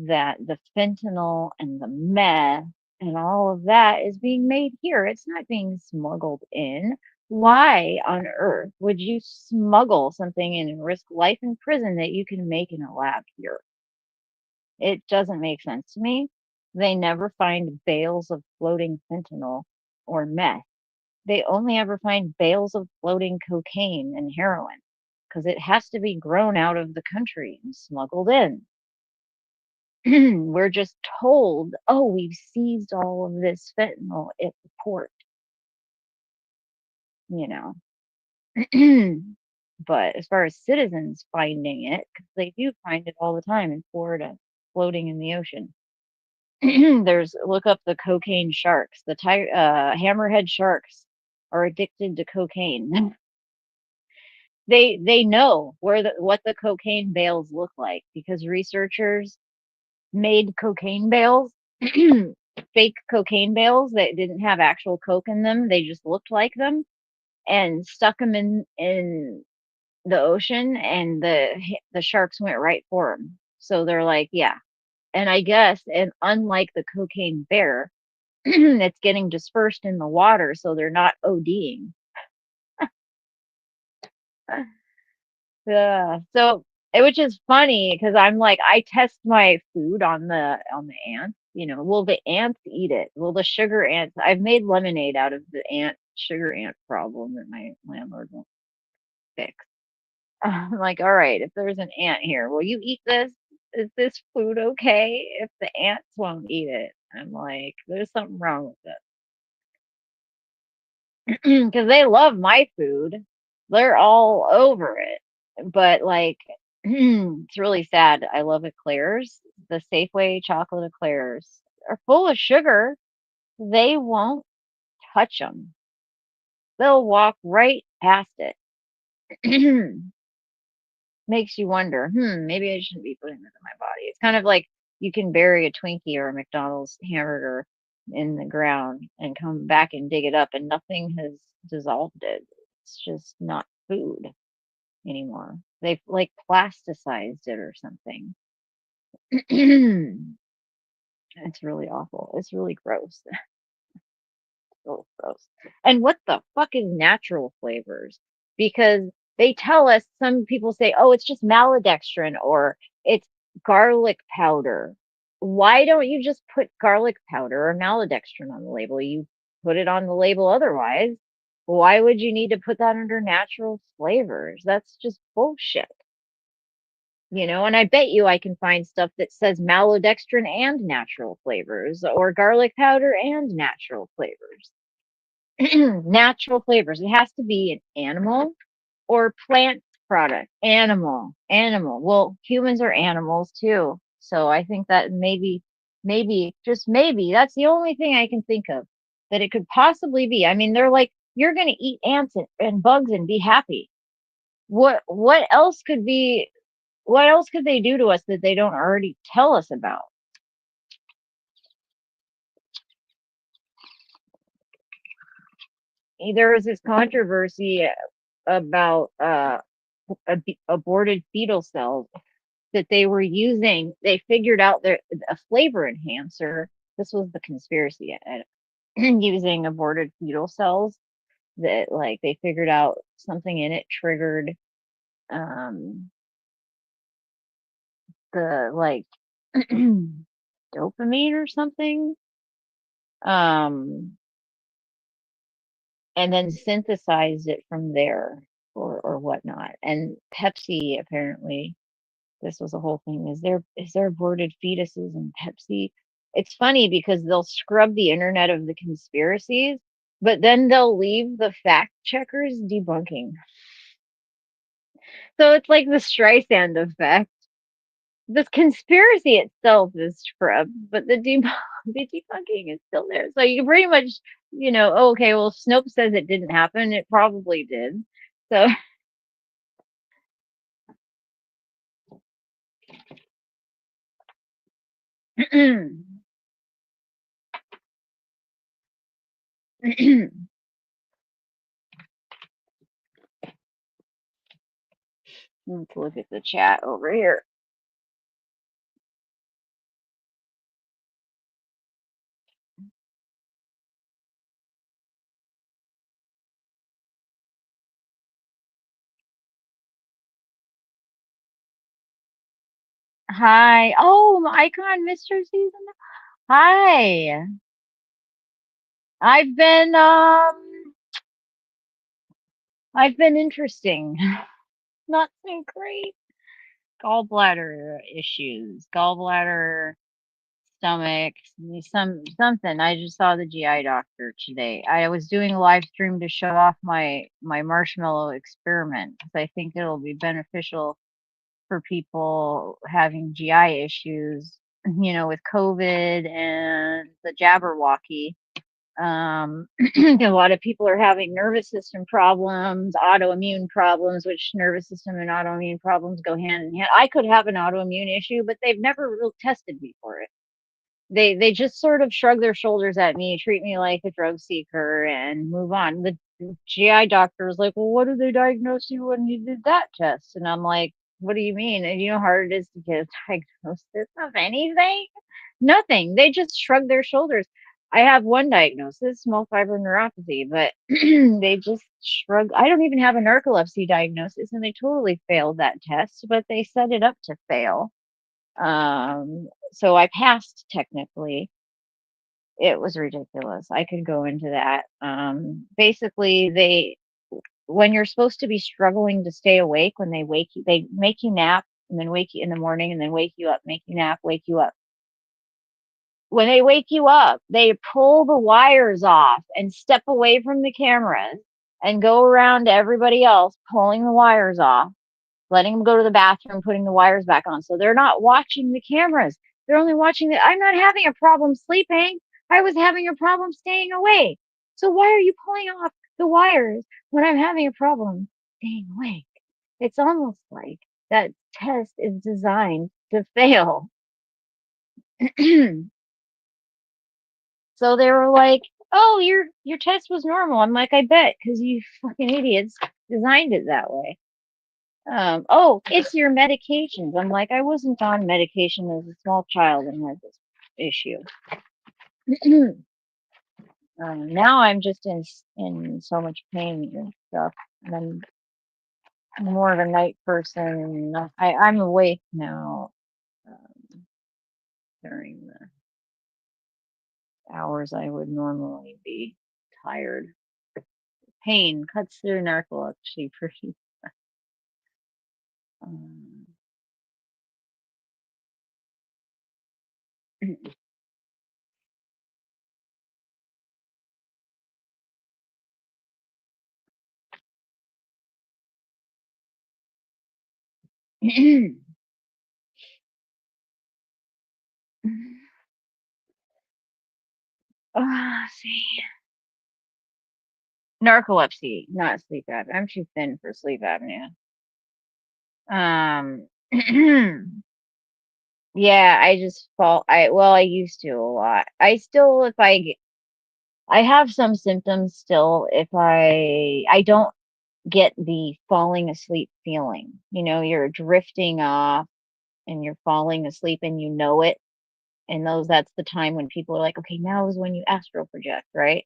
that the fentanyl and the meth and all of that is being made here. It's not being smuggled in. Why on earth would you smuggle something in and risk life in prison that you can make in a lab here? It doesn't make sense to me. They never find bales of floating fentanyl or meth. They only ever find bales of floating cocaine and heroin because it has to be grown out of the country and smuggled in. We're just told, oh, we've seized all of this fentanyl at the port, you know. But as far as citizens finding it, because they do find it all the time in Florida, floating in the ocean. Look up the cocaine sharks. The hammerhead sharks are addicted to cocaine. They know what the cocaine bales look like because researchers made cocaine bales, fake cocaine bales that didn't have actual coke in them. They just looked like them and stuck them in the ocean, and the sharks went right for them. So they're like, yeah. And I guess, and unlike the cocaine bear, it's getting dispersed in the water, so they're not ODing. Yeah. So, which is funny because I'm like, I test my food on the ants. Will the ants eat it? Will the sugar ants? I've made lemonade out of the sugar ant problem that my landlord won't fix. I'm like, all right, if there's an ant here, will you eat this? Is this food okay? If the ants won't eat it, I'm like, there's something wrong with it because they love my food. They're all over it. But like, it's really sad. I love eclairs. The Safeway chocolate eclairs are full of sugar. They won't touch them. They'll walk right past it. Makes you wonder, maybe I shouldn't be putting this in my body. It's kind of like you can bury a Twinkie or a McDonald's hamburger in the ground and come back and dig it up, and nothing has dissolved it. It's just not food anymore. They've like plasticized it or something. It's really awful. It's really gross. So gross. And what the fuck is natural flavors? Because they tell us, some people say, oh, it's just maltodextrin or it's garlic powder. Why don't you just put garlic powder or maltodextrin on the label? You put it on the label otherwise. Why would you need to put that under natural flavors? That's just bullshit. And I bet you I can find stuff that says maltodextrin and natural flavors or garlic powder and natural flavors. Natural flavors. It has to be an animal or plant product. Animal. Well, humans are animals too. So I think that maybe, just maybe, that's the only thing I can think of that it could possibly be. I mean, they're like, you're going to eat ants and bugs and be happy. What else could be, what else could they do to us that they don't already tell us about? There was this controversy about aborted fetal cells that they were using. They figured out a flavor enhancer. This was the conspiracy using aborted fetal cells, that like they figured out something in it triggered um the like dopamine or something, um and then synthesized it from there, or whatnot. And Pepsi, apparently, this was a whole thing. Is there aborted fetuses in Pepsi? It's funny because they'll scrub the internet of the conspiracies, but then they'll leave the fact checkers debunking. So it's like the Streisand effect. The conspiracy itself is scrubbed, but the debunking is still there. So you pretty much, oh, okay, well, Snopes says it didn't happen. It probably did. So, let's look at the chat over here. Hi. Oh, my Icon Mr. Season. Hi. I've been I've been interesting. Not so great. Gallbladder issues. Gallbladder, stomach, something. I just saw the GI doctor today. I was doing a live stream to show off my marshmallow experiment because I think it'll be beneficial for people having GI issues, with COVID and the Jabberwocky. A lot of people are having nervous system problems, autoimmune problems, which nervous system and autoimmune problems go hand in hand. I could have an autoimmune issue, but they've never really tested me for it. They just sort of shrug their shoulders at me, treat me like a drug seeker, and move on. The GI doctor was like, "Well, what did they diagnose you when you did that test?" And I'm like, "What do you mean? And you know how hard it is to get a diagnosis of anything? Nothing. They just shrug their shoulders." I have one diagnosis, small fiber neuropathy, but they just shrug. I don't even have a narcolepsy diagnosis, and they totally failed that test, but they set it up to fail. So I passed technically. It was ridiculous. I could go into that. Basically, when you're supposed to be struggling to stay awake, when they make you nap and then wake you in the morning and then wake you up, make you nap, wake you up. When they wake you up, they pull the wires off and step away from the cameras and go around to everybody else, pulling the wires off, letting them go to the bathroom, putting the wires back on. So they're not watching the cameras. They're only watching the. I'm not having a problem sleeping. I was having a problem staying awake. So why are you pulling off the wires when I'm having a problem staying awake? It's almost like that test is designed to fail. So they were like, "Oh, your test was normal." I'm like, "I bet, because you fucking idiots designed it that way." Oh, it's your medications. I'm like, I wasn't on medication as a small child and had this issue. Now I'm just in so much pain and stuff. And I'm more of a night person. I'm awake now during the hours I would normally be tired. pain cuts through narcolepsy pretty. Um, see. Narcolepsy, not sleep apnea. I'm too thin for sleep apnea. Um, yeah, I just fall. I used to a lot. I still, if I have some symptoms still. If I don't get the falling asleep feeling. You're drifting off and you're falling asleep and you know it. And that's the time when people are like, okay, now is when you astral project, right?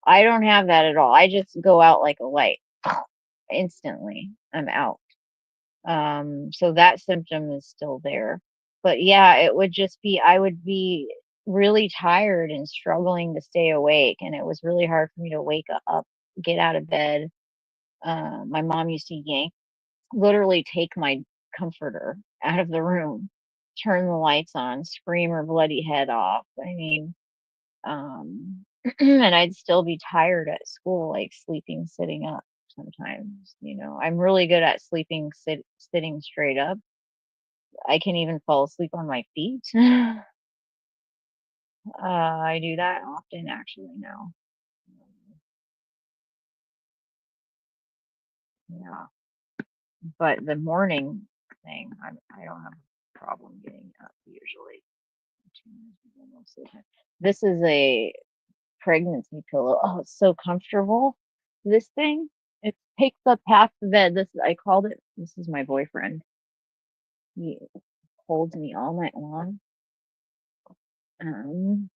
I don't have that at all. I just go out like a light. Instantly. I'm out. So that symptom is still there. But yeah, it would just be I would be really tired and struggling to stay awake, and it was really hard for me to wake up, get out of bed. My mom used to literally take my comforter out of the room, turn the lights on, scream her bloody head off. I mean, and I'd still be tired at school, like sleeping sitting up sometimes. I'm really good at sleeping sitting straight up. I can even fall asleep on my feet. I do that often actually now. Yeah, but the morning thing, I don't have a problem getting up usually. This is a pregnancy pillow. Oh, it's so comfortable. This thing, it takes up half the bed. I called it. This is my boyfriend. He holds me all night long. Um,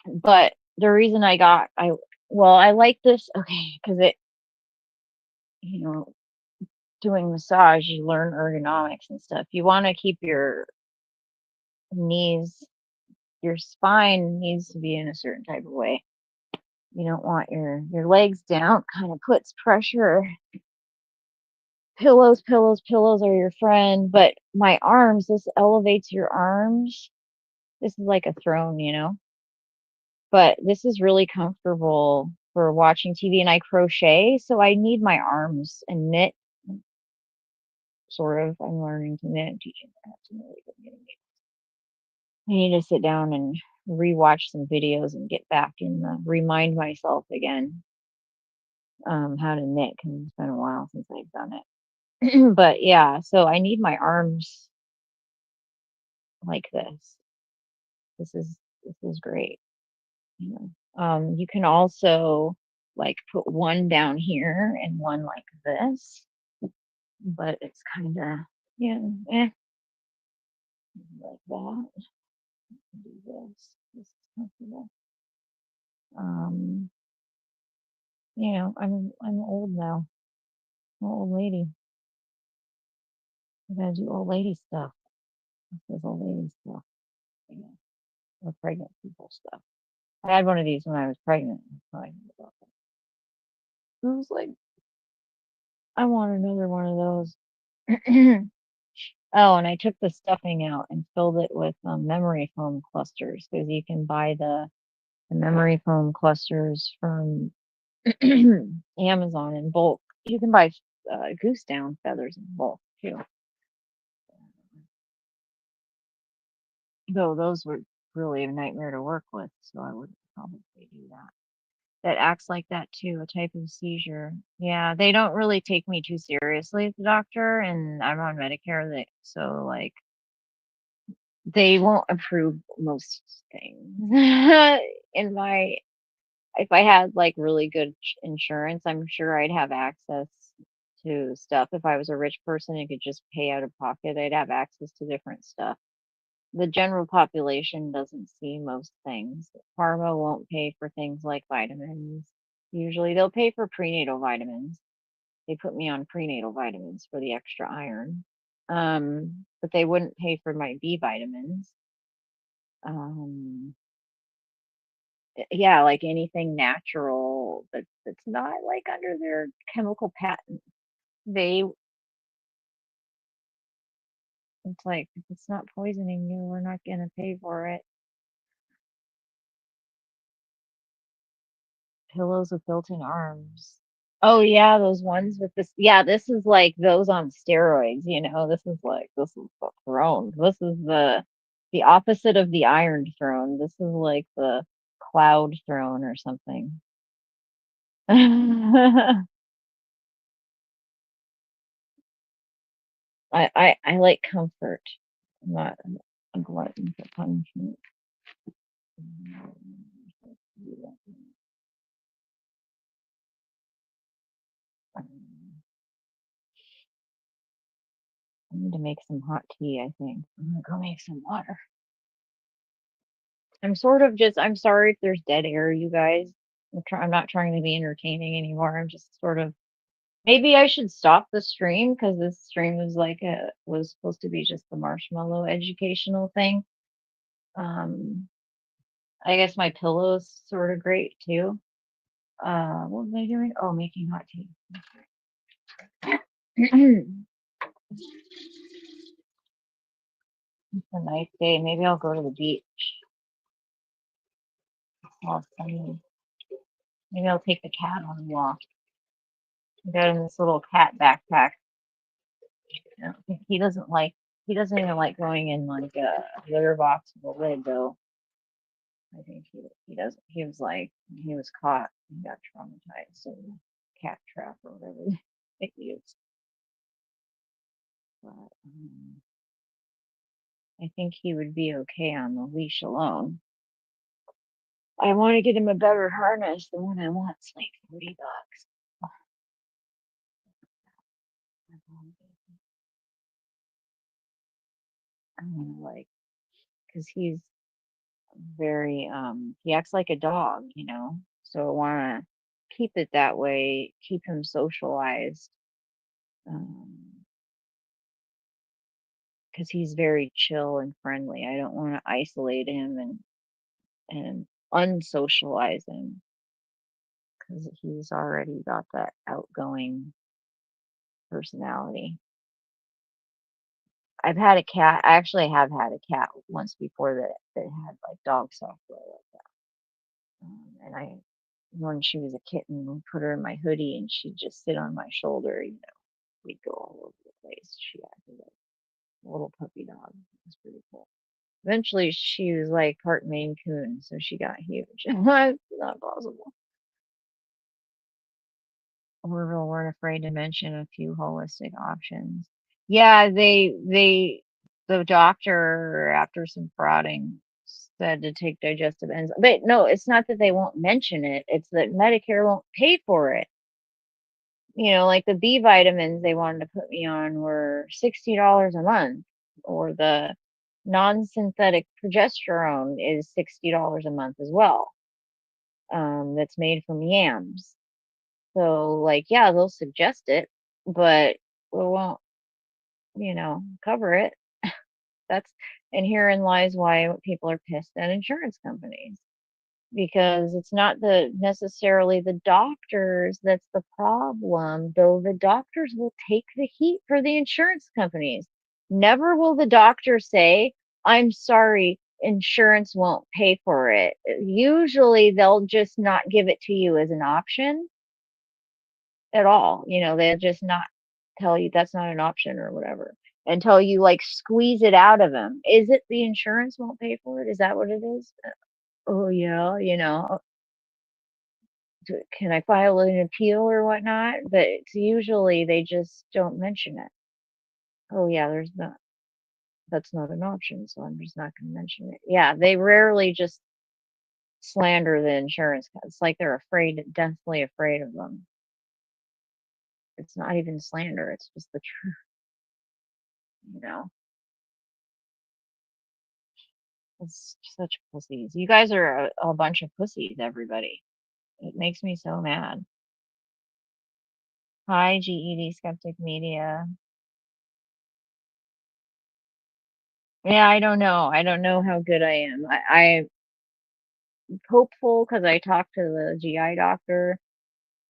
but the reason I like this, okay, because you know, doing massage, you learn ergonomics and stuff. You want to keep your knees, your spine needs to be in a certain type of way. You don't want your legs down, kind of puts pressure. Pillows are your friend, but my arms, this elevates your arms. This is like a throne. But this is really comfortable for watching TV, and I crochet, so I need my arms and knit, sort of. I'm learning to knit and teaching. I have some really good knitting. I need to sit down and rewatch some videos and get back and remind myself again how to knit because it's been a while since I've done it. But yeah, so I need my arms like this. This is great. You you can also like put one down here and one like this, but it's kind of yeah, like that. Do this. This is comfortable. Um, I'm old now. I'm an old lady. I gotta do old lady stuff. This is old lady stuff. You know, or pregnant people stuff. I had one of these when I was pregnant. So I knew about that. I was like, I want another one of those. Oh, and I took the stuffing out and filled it with memory foam clusters because you can buy the memory foam clusters from Amazon in bulk. You can buy goose down feathers in bulk too. Though those were really a nightmare to work with, so I would probably do that. That acts like that too, a type of seizure. Yeah, they don't really take me too seriously as a doctor, and I'm on Medicare, so like they won't approve most things. In my If I had like really good insurance, I'm sure I'd have access to stuff. If I was a rich person and could just pay out of pocket, I'd have access to different stuff. The general population doesn't see most things. Pharma won't pay for things like vitamins. Usually they'll pay for prenatal vitamins. They put me on prenatal vitamins for the extra iron. But they wouldn't pay for my B vitamins. Um, Yeah, like anything natural that's not like under their chemical patent. They It's like if it's not poisoning you, we're not gonna pay for it. Pillows with built-in arms. Oh yeah, those ones with this. Yeah, this is like those on steroids, you know. This is the throne. This is the opposite of the Iron Throne. This is like the Cloud Throne or something. I like comfort. I'm not a glutton for punishment. I need to make some hot tea, I think. I'm gonna go make some water. I'm sorry if there's dead air, you guys. I'm not trying to be entertaining anymore. I'm just sort of, maybe I should stop the stream because this stream was supposed to be just the marshmallow educational thing. Um, I guess my pillow's sort of great too. What was I doing? Oh, making hot tea. It's a nice day. Maybe I'll go to the beach. Well, maybe I'll take the cat on a walk. I got him this little cat backpack. I don't think he doesn't even like going in like a litter box with a lid though. I think he doesn't. He was like he was caught and got traumatized in a cat trap or whatever they used. But I think he would be okay on the leash alone. I want to get him a better harness. The one I want's like $40. I'm gonna like because he's very he acts like a dog, you know. So I want to keep it that way, keep him socialized, um, because he's very chill and friendly. I don't want to isolate him and unsocialize him because he's already got that outgoing personality. I've had a cat. I actually have had a cat once before that had like dog software like that. And when she was a kitten, we put her in my hoodie and she'd just sit on my shoulder. You know, we'd go all over the place. She acted like a little puppy dog. It was pretty cool. Eventually, she was like part Maine Coon, so she got huge. It's not possible. We weren't afraid to mention a few holistic options. Yeah, the doctor after some prodding said to take digestive enzymes. But no, it's not that they won't mention it. It's that Medicare won't pay for it. You know, like the B vitamins they wanted to put me on were $60 a month, or the non-synthetic progesterone is $60 a month as well. That's made from yams. So, like, yeah, they'll suggest it, but we won't, cover it. That's and herein lies why people are pissed at insurance companies because it's not the necessarily the doctors that's the problem, though the doctors will take the heat for the insurance companies. Never will the doctor say, I'm sorry, insurance won't pay for it. Usually they'll just not give it to you as an option at all. You know, they'll just not tell you that's not an option or whatever until you like squeeze it out of them. Is it the insurance won't pay for it? Is that what it is? Oh yeah, can I file an appeal or whatnot? But it's usually they just don't mention it. Oh yeah, that's not an option, so I'm just not going to mention it. Yeah, they rarely just slander the insurance. It's like they're afraid, deathly afraid of them. It's not even slander, it's just the truth, you know. It's such pussies. You guys are a bunch of pussies, everybody. It makes me so mad. Hi, GED Skeptic Media. Yeah, I don't know. I don't know how good I am. hopeful because I talked to the GI doctor,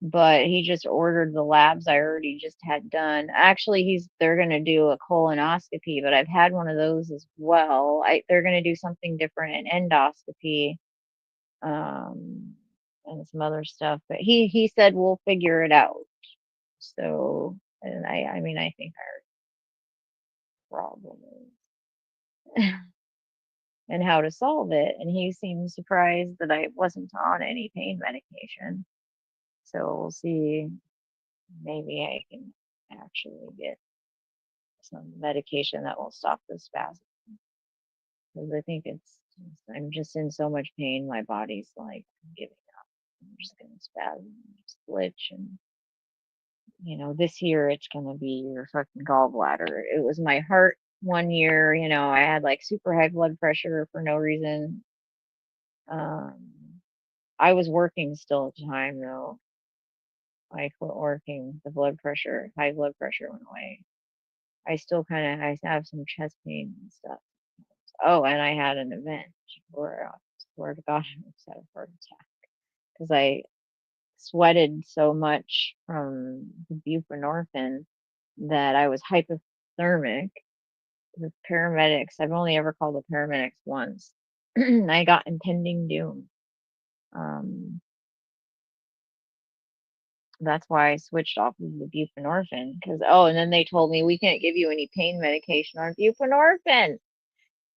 but he just ordered the labs I already just had done. Actually, they're gonna do a colonoscopy, but I've had one of those as well. They're gonna do something different, an endoscopy, um, and some other stuff. But he said we'll figure it out. So, and I mean, I think our problem is and how to solve it. And he seemed surprised that I wasn't on any pain medication. So we'll see. Maybe I can actually get some medication that will stop the spasm. Because I think I'm just in so much pain. My body's like giving up. I'm just going to spasm, just glitch. And, this year it's going to be your fucking gallbladder. It was my heart one year. I had like super high blood pressure for no reason. I was working still at the time though. I quit working. The high blood pressure went away. I have some chest pain and stuff. Oh, and I had an event where I swear to God, I almost had a heart attack because I sweated so much from the buprenorphine that I was hypothermic. The paramedics, I've only ever called the paramedics once. I got impending doom. That's why I switched off of the buprenorphine because, and then they told me we can't give you any pain medication on buprenorphine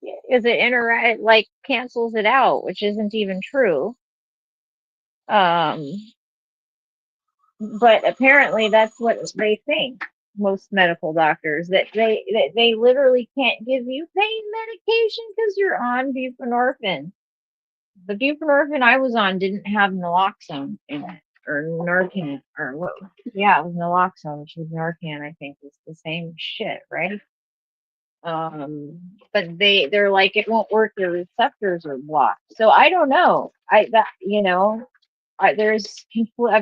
because it like cancels it out, which isn't even true. But apparently that's what they think. Most medical doctors that they literally can't give you pain medication because you're on buprenorphine. The buprenorphine I was on didn't have naloxone in it or Narcan or what? Yeah, it was naloxone, which was Narcan. I think it's the same shit, right? But they're like it won't work. Your receptors are blocked. So I don't know. I've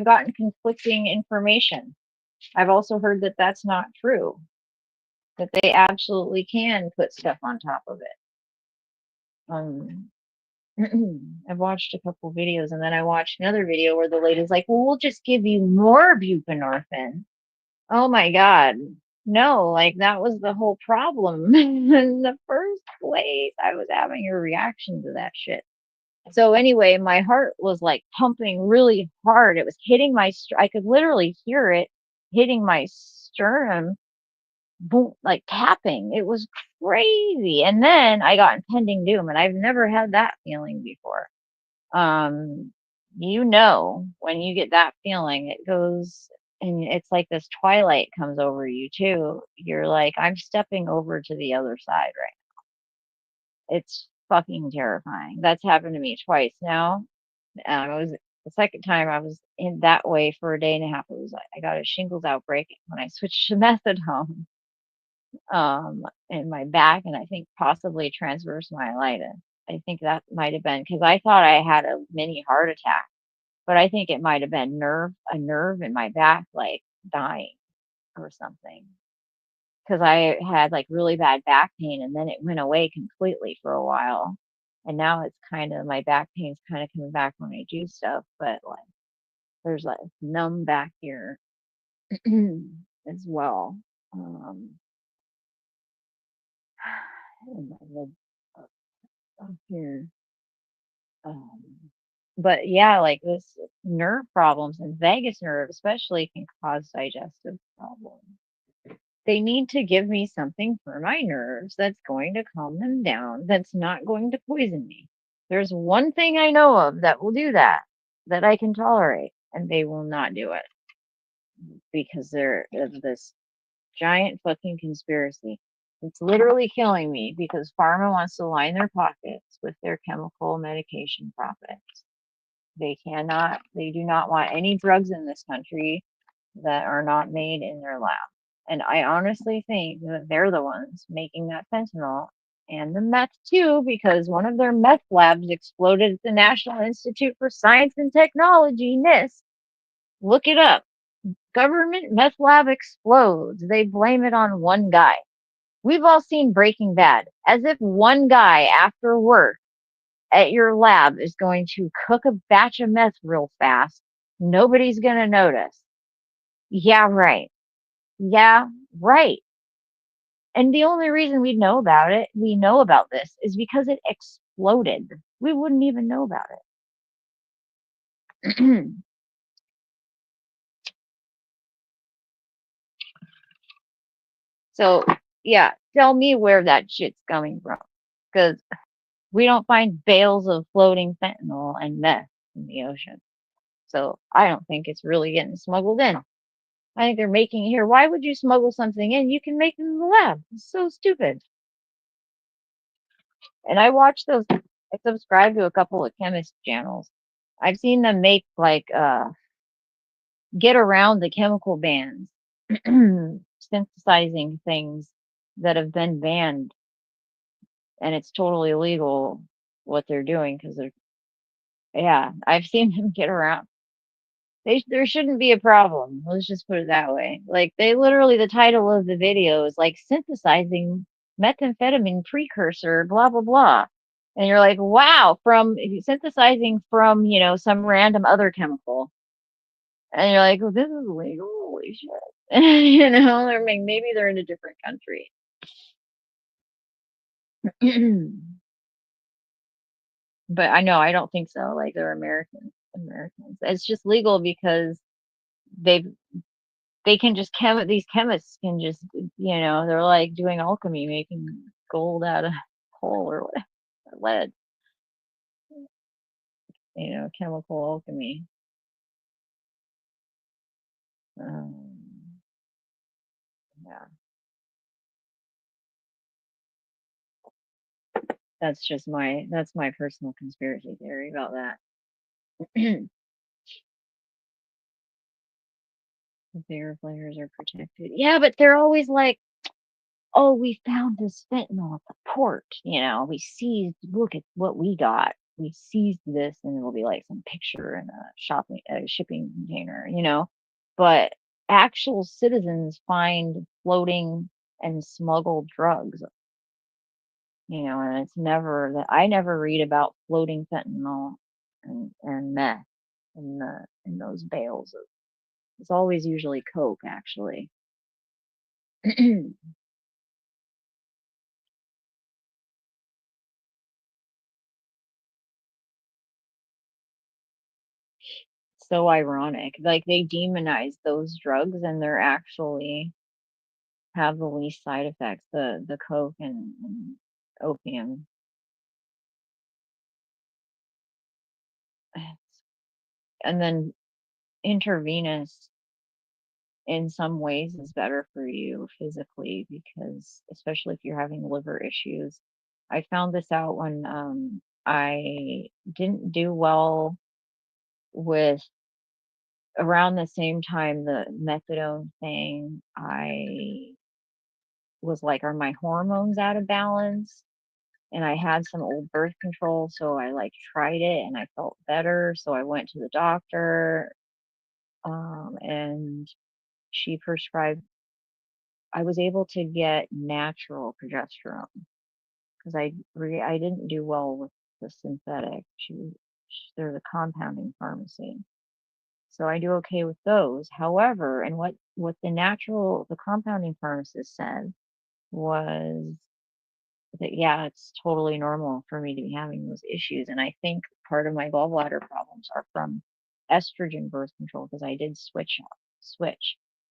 gotten conflicting information. I've also heard that that's not true. That they absolutely can put stuff on top of it. I've watched a couple videos and then I watched another video where the lady's like, well, we'll just give you more buprenorphine. Oh my God. No, like that was the whole problem in the first place. I was having a reaction to that shit. So anyway, my heart was like pumping really hard. It was hitting I could literally hear it hitting my sternum, boom, like tapping. It was crazy. And then I got impending doom, and I've never had that feeling before. When you get that feeling, it goes and it's like this twilight comes over you too. You're like, I'm stepping over to the other side right now. It's fucking terrifying. That's happened to me twice now. It was the second time I was in that way for a day and a half. I got a shingles outbreak when I switched to methadone in my back, and I think possibly transverse myelitis. I think that might have been because I thought I had a mini heart attack, but I think it might have been a nerve in my back, like dying or something. Because I had like really bad back pain, and then it went away completely for a while, and now it's kind of my back pain's kind of coming back when I do stuff, but like there's like numb back here as well. And my leg up here. Um, but yeah, like this nerve problems and vagus nerve especially can cause digestive problems. They need to give me something for my nerves that's going to calm them down, that's not going to poison me. There's one thing I know of that will do that, that I can tolerate, and they will not do it because they're of this giant fucking conspiracy. It's literally killing me because pharma wants to line their pockets with their chemical medication profits. They do not want any drugs in this country that are not made in their lab. And I honestly think that they're the ones making that fentanyl and the meth too, because one of their meth labs exploded at the National Institute for Science and Technology, NIST. Look it up. Government meth lab explodes. They blame it on one guy. We've all seen Breaking Bad, as if one guy after work at your lab is going to cook a batch of meth real fast. Nobody's going to notice. Yeah, right. Yeah, right. And the only reason we know about this, is because it exploded. We wouldn't even know about it. So, yeah, tell me where that shit's coming from. Because we don't find bales of floating fentanyl and meth in the ocean. So I don't think it's really getting smuggled in. I think they're making it here. Why would you smuggle something in? You can make it in the lab. It's so stupid. And I watch those. I subscribe to a couple of chemist channels. I've seen them make like get around the chemical bans, synthesizing things that have been banned, and it's totally illegal what they're doing because they're, yeah, I've seen them get around. There shouldn't be a problem. Let's just put it that way. Like they literally, the title of the video is like synthesizing methamphetamine precursor, blah blah blah, and you're like, wow, from synthesizing from some random other chemical, and you're like, well, this is illegal, holy shit, or maybe they're in a different country. But I know I don't think so. Like they're Americans. It's just legal because they've they can just these chemists can just they're like doing alchemy, making gold out of coal or what, lead, chemical alchemy. um, yeah, that's my personal conspiracy theory about that. The bigger players are protected, yeah, but they're always like, oh, we found this fentanyl at the port. We seized, look at what we got. We seized this, and it'll be like some picture in a shipping container. But actual citizens find floating and smuggled drugs, and it's never that I never read about floating fentanyl and meth in those bales. It's always usually coke, actually. So ironic. Like they demonize those drugs, and they're actually have the least side effects, the coke and opium. And then intravenous in some ways is better for you physically, because especially if you're having liver issues. I found this out when I didn't do well with, around the same time the methadone thing. I was like, are my hormones out of balance? And I had some old birth control, so I like tried it and I felt better. So I went to the doctor, and she prescribed. I was able to get natural progesterone because I didn't do well with the synthetic. They're the compounding pharmacy, so I do okay with those. However, and what the compounding pharmacist said was that, yeah, it's totally normal for me to be having those issues. And I think part of my gallbladder problems are from estrogen birth control, because I did switch.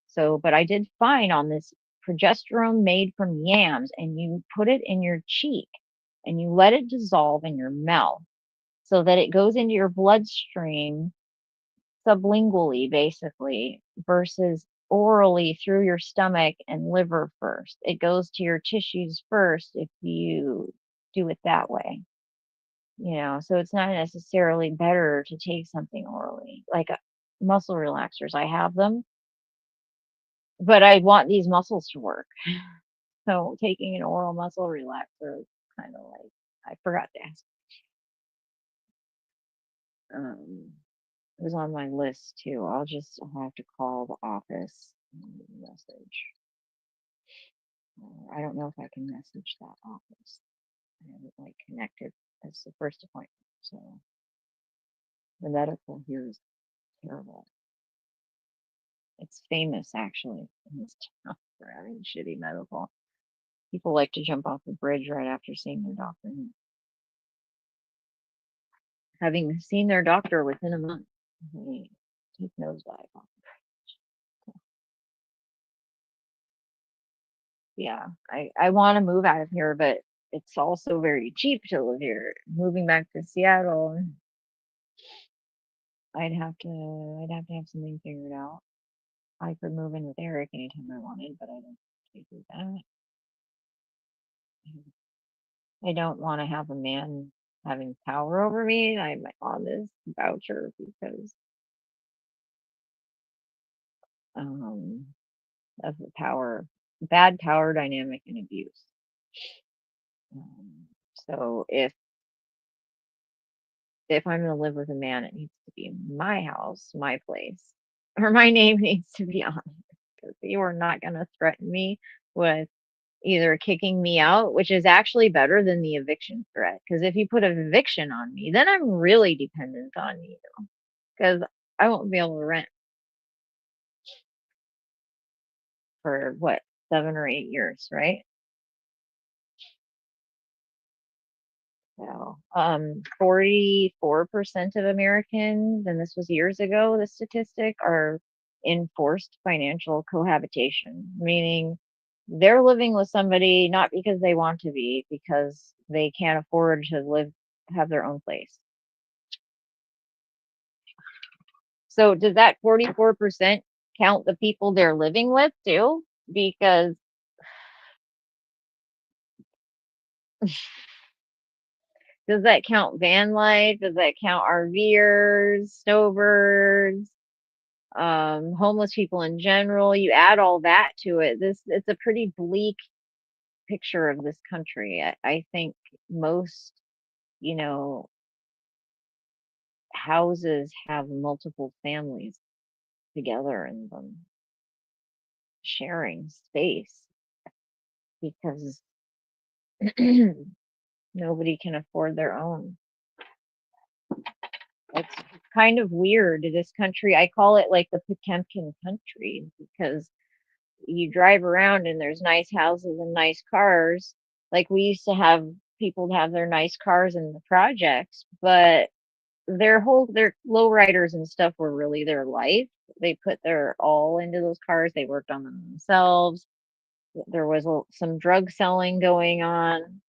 So, but I did fine on this progesterone made from yams, and you put it in your cheek and you let it dissolve in your mouth so that it goes into your bloodstream sublingually, basically, versus orally through your stomach and liver first. It goes to your tissues first if you do it that way. So it's not necessarily better to take something orally, like muscle relaxers. I have them, but I want these muscles to work. So taking an oral muscle relaxer is kind of like, I forgot to ask. Um, It was on my list too. I'll have to call the office and message. I don't know if I can message that office. I haven't like connected That's the first appointment. So the medical here is terrible. It's famous actually in this town for having shitty medical. People like to jump off the bridge right after seeing their doctor. Having seen their doctor within a month, they take nosedive off. Yeah, I want to move out of here, but it's also very cheap to live here. Moving back to Seattle, I'd have to have something figured out. I could move in with Eric anytime I wanted, but I don't do that. I don't want to have a man having power over me. I'm on this voucher because um of the bad power dynamic and abuse. Um, so if I'm going to live with a man, it needs to be my house, my place, or my name needs to be on it because you are not going to threaten me with either kicking me out, which is actually better than the eviction threat. Because if you put eviction on me, then I'm really dependent on you because I won't be able to rent for what, 7 or 8 years, right? So, 44% of Americans, and this was years ago, the statistic, are in forced financial cohabitation, meaning they're living with somebody not because they want to be, because they can't afford to have their own place. So does that 44% count the people they're living with too? Because does that count van life? Does that count RVers, snowbirds, homeless people in general? You add all that to it. It's a pretty bleak picture of this country. I think most, you know, houses have multiple families together in them, sharing space because nobody can afford their own. It's kind of weird. This country, I call it like the Potemkin country because you drive around and there's nice houses and nice cars. Like we used to have people have their nice cars in the projects, but their lowriders and stuff were really their life. They put their all into those cars. They worked on them themselves. There was some drug selling going on.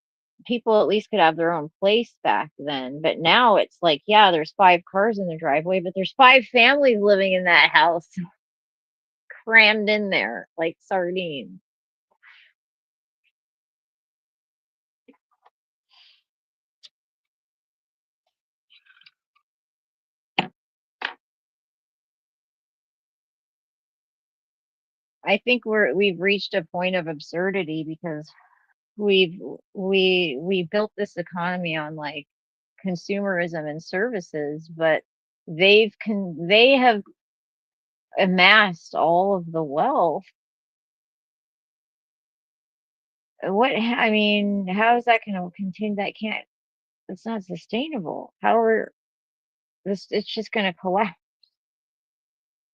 People at least could have their own place back then. But now it's like, yeah, there's 5 cars in the driveway, but there's 5 families living in that house, crammed in there like sardines. I think we've reached a point of absurdity because we've we built this economy on like consumerism and services, but they have amassed all of the wealth. I mean, how is that going to continue? That can't, it's not sustainable. How are it's just going to collapse.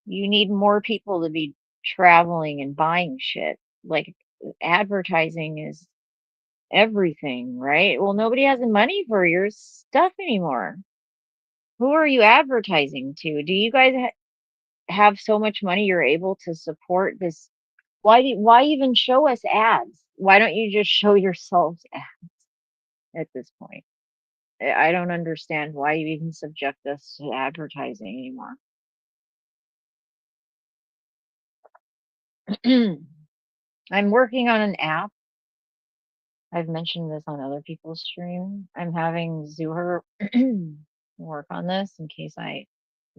You need more people to be traveling and buying shit. Like advertising is everything, right? Well, nobody has the money for your stuff anymore. Who are you advertising to? Do you guys have so much money you're able to support this? Why even show us ads? Why don't you just show yourselves ads at this point? I don't understand why you even subject us to advertising anymore. I'm working on an app. I've mentioned this on other people's stream. I'm having Zuher work on this in case I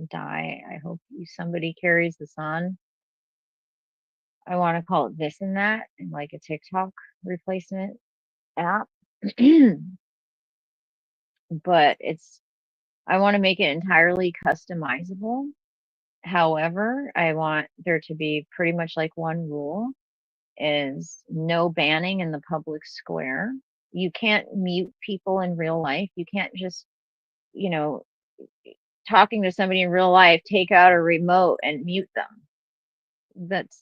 die. I hope somebody carries this on. I want to call it this and that and like a TikTok replacement app. But I want to make it entirely customizable. However, I want there to be pretty much like one rule is no banning in the public square. You can't mute people in real life. You can't just, you know, talking to somebody in real life, take out a remote and mute them. That's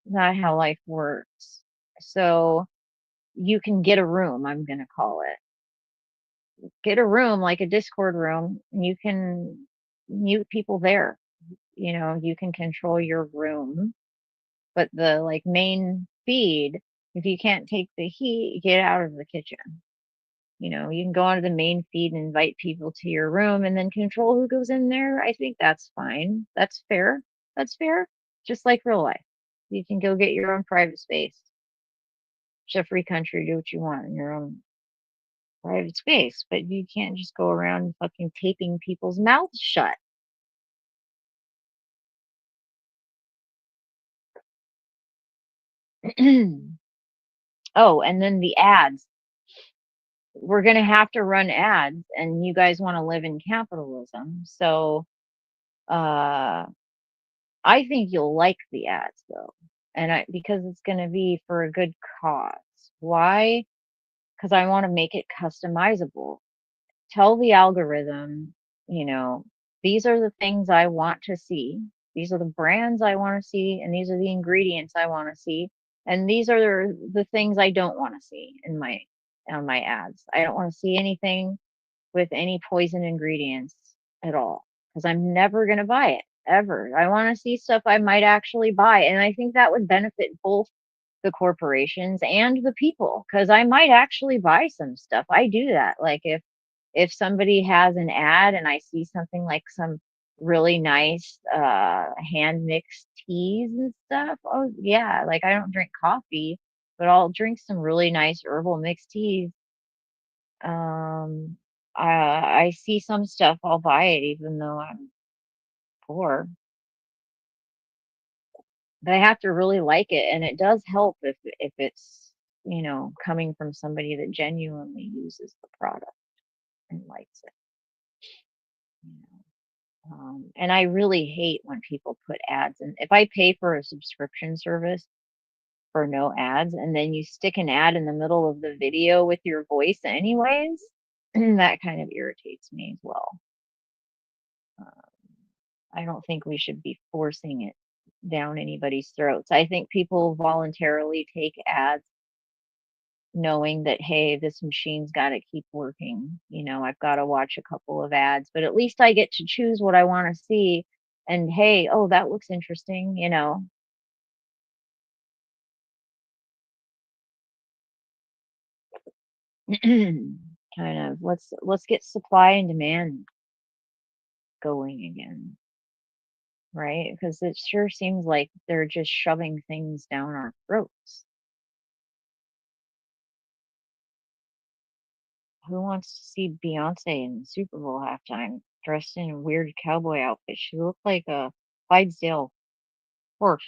not how life works. So you can get a room, I'm going to call it. Get a room like a Discord room, and you can mute people there. You can control your room, but the like main feed, if you can't take the heat, get out of the kitchen. You can go onto the main feed and invite people to your room and then control who goes in there. I think that's fine. That's fair. That's fair. Just like real life. You can go get your own private space. It's a free country. Do what you want in your own private space, but you can't just go around fucking taping people's mouths shut. Oh, and then the ads. We're going to have to run ads, and you guys want to live in capitalism. So, uh, I think you'll like the ads though. Because it's going to be for a good cause. Why? Because I want to make it customizable. Tell the algorithm, you know, these are the things I want to see. These are the brands I want to see, and these are the ingredients I want to see. And these are the things I don't want to see in my on my ads. I don't want to see anything with any poison ingredients at all because I'm never going to buy it ever. I want to see stuff I might actually buy. And I think that would benefit both the corporations and the people because I might actually buy some stuff. I do that. Like if somebody has an ad and I see something like some really nice hand mixed teas and stuff, oh yeah, like I don't drink coffee, but I'll drink some really nice herbal mixed teas. um I see some stuff, I'll buy it even though I'm poor, but I have to really like it, and it does help if it's coming from somebody that genuinely uses the product and likes it. you and I really hate when people put ads in. If I pay for a subscription service for no ads and then you stick an ad in the middle of the video with your voice anyways, that kind of irritates me as well. I don't think we should be forcing it down anybody's throats. I think people voluntarily take ads knowing that, hey, this machine's got to keep working. I've got to watch a couple of ads, but at least I get to choose what I want to see. And hey, oh, that looks interesting. Kind of let's get supply and demand going again, right? Because it sure seems like they're just shoving things down our throats. Who wants to see Beyonce in the Super Bowl halftime dressed in a weird cowboy outfit? She looked like a Clydesdale horse.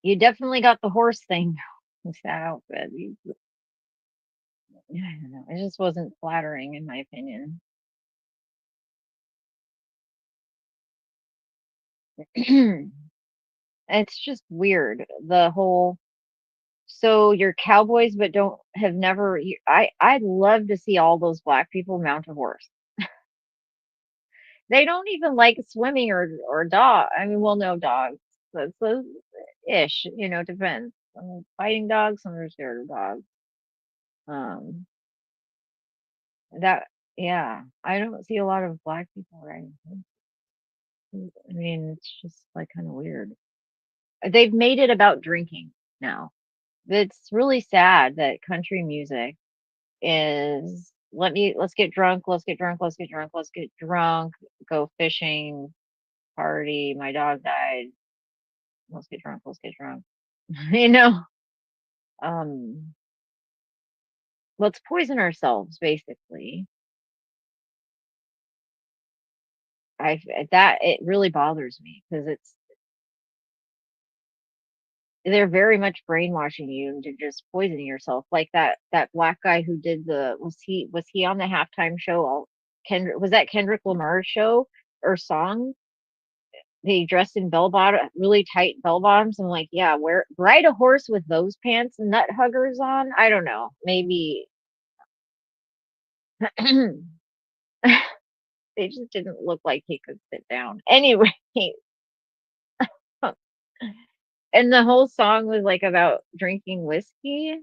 You definitely got the horse thing with that outfit. I don't know. It just wasn't flattering, in my opinion. It's just weird. The whole so you're cowboys, but don't have never. I'd love to see all those black people mount a horse. They don't even like swimming or dog. I mean, well, no dogs. So ish, depends. Some are fighting dogs, some are scared of dogs. Um, that yeah, I don't see a lot of black people riding horses. I mean, it's just like kind of weird. They've made it about drinking now. It's really sad that country music is let's get drunk, let's get drunk, let's get drunk, let's get drunk, go fishing, party, my dog died, let's get drunk, let's get drunk. you know, um, let's poison ourselves, basically. That it really bothers me because they're very much brainwashing you into just poisoning yourself. Like that black guy who did was he on the halftime show? Was that Kendrick Lamar's show or song? they dress in bell bottom, really tight bell bottoms. I'm like, yeah, ride a horse with those pants, nut huggers on. I don't know, maybe they just didn't look like he could sit down. Anyway, and the whole song was like about drinking whiskey.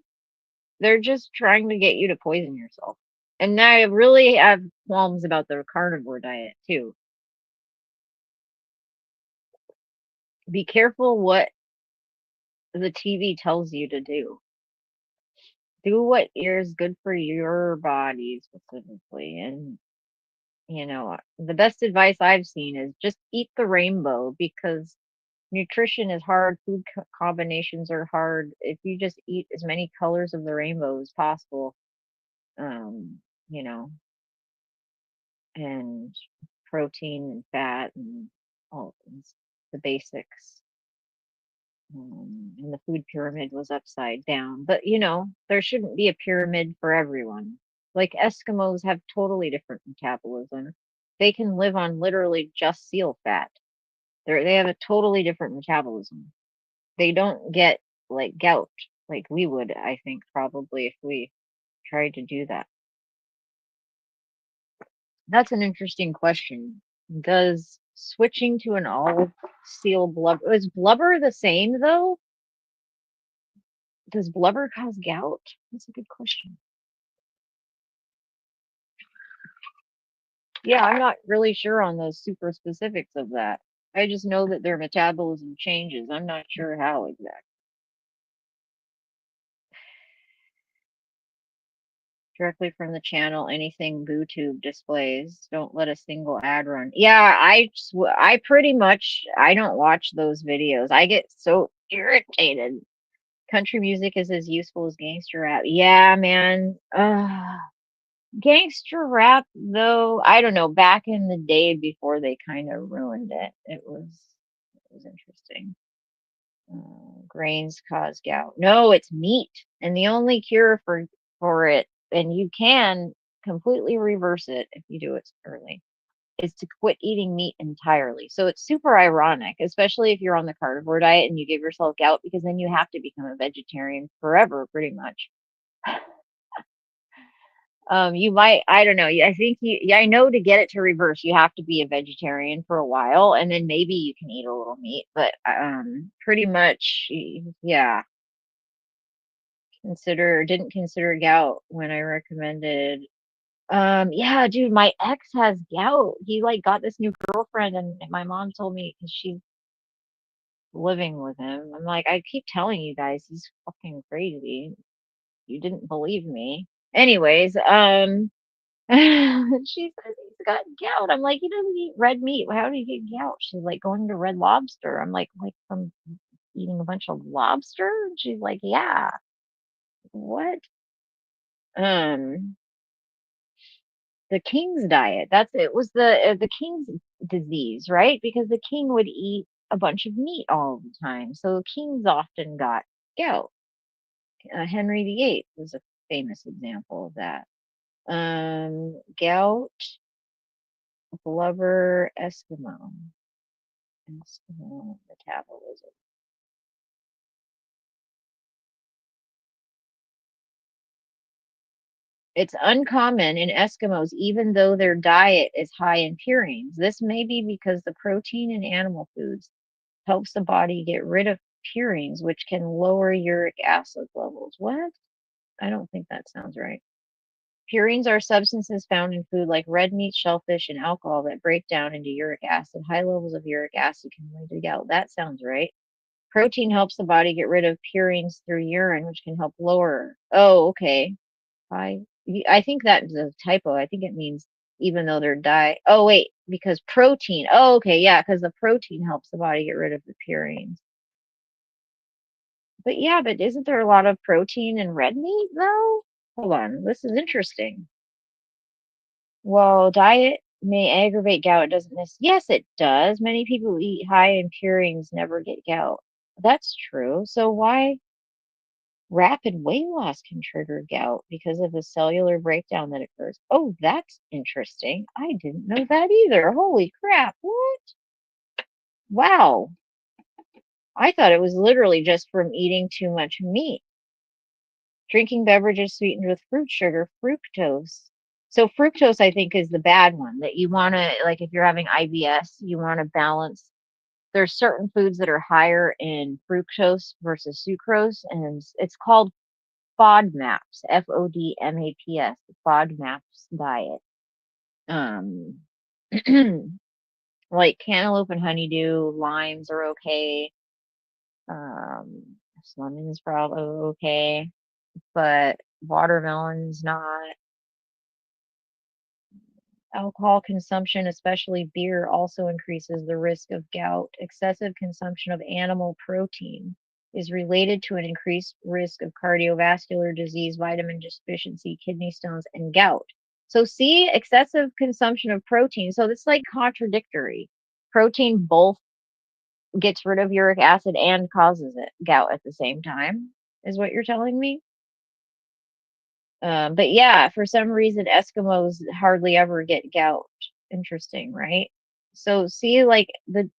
They're just trying to get you to poison yourself. And I really have qualms about the carnivore diet too. Be careful what the TV tells you to do. Do what is good for your body specifically. And, the best advice I've seen is just eat the rainbow because nutrition is hard, food combinations are hard. If you just eat as many colors of the rainbow as possible, um, you know, and protein and fat and all the basics. And the food pyramid was upside down. But there shouldn't be a pyramid for everyone. Like Eskimos have totally different metabolism. They can live on literally just seal fat. They have a totally different metabolism. They don't get like gout like we would, I think, probably if we tried to do that. That's an interesting question. Does switching to an all seal blubber, is blubber the same though? Does blubber cause gout? That's a good question. Yeah, I'm not really sure on those super specifics of that. I just know that their metabolism changes. I'm not sure how exactly. Directly from the channel, anything BooTube displays. Don't let a single ad run. Yeah, I pretty much I don't watch those videos. I get so irritated. Country music is as useful as gangster rap. Yeah, man. Gangster rap, though, I don't know. Back in the day before they kind of ruined it, it was interesting. Grains cause gout. No, it's meat, and the only cure for it, and you can completely reverse it if you do it early, is to quit eating meat entirely. So it's super ironic, especially if you're on the carnivore diet and you give yourself gout, because then you have to become a vegetarian forever, pretty much. You might, I don't know. I think yeah, I know to get it to reverse, you have to be a vegetarian for a while, and then maybe you can eat a little meat, but pretty much, yeah. Didn't consider gout when I recommended. Yeah, dude, my ex has gout. He like got this new girlfriend, and my mom told me because she's living with him. I'm like, I keep telling you guys, he's fucking crazy. You didn't believe me. Anyways, she says he's got gout. I'm like, he doesn't eat red meat. How do you get gout? She's like, going to Red Lobster. I'm like from eating a bunch of lobster? And she's like, yeah. What? Um, the king's diet. It was the king's disease, right? Because the king would eat a bunch of meat all the time. So kings often got gout. Henry VIII was a famous example of that. Gout, blubber, Eskimo metabolism. It's uncommon in Eskimos, even though their diet is high in purines. This may be because the protein in animal foods helps the body get rid of purines, which can lower uric acid levels. What? I don't think that sounds right. Purines are substances found in food like red meat, shellfish, and alcohol that break down into uric acid. High levels of uric acid can lead to gout. That sounds right. Protein helps the body get rid of purines through urine, which can help lower. Oh, okay. I think that is a typo. I think it means even though they're Oh, wait, because protein. Oh, okay, yeah, because the protein helps the body get rid of the purines. But yeah, but isn't there a lot of protein in red meat though? Hold on, this is interesting. Well, diet may aggravate gout. It doesn't yes, it does. Many people who eat high in purines never get gout. That's true. So why rapid weight loss can trigger gout because of the cellular breakdown that occurs? Oh, that's interesting. I didn't know that either. Holy crap. What? Wow. I thought it was literally just from eating too much meat. Drinking beverages sweetened with fruit sugar, fructose. So fructose, I think, is the bad one that you want to, like, if you're having IBS, you want to balance. There's certain foods that are higher in fructose versus sucrose, and it's called FODMAPs, FODMAPs, the FODMAPs diet. Um, like cantaloupe and honeydew, limes are okay. Lemon's probably okay, but watermelon's not. Alcohol consumption, especially beer, also increases the risk of gout. Excessive consumption of animal protein is related to an increased risk of cardiovascular disease, vitamin deficiency, kidney stones, and gout. So, see, excessive consumption of protein. So, it's like contradictory. Protein both gets rid of uric acid and causes it gout at the same time, is what you're telling me. But yeah, for some reason, Eskimos hardly ever get gout. Interesting, right? So see, like the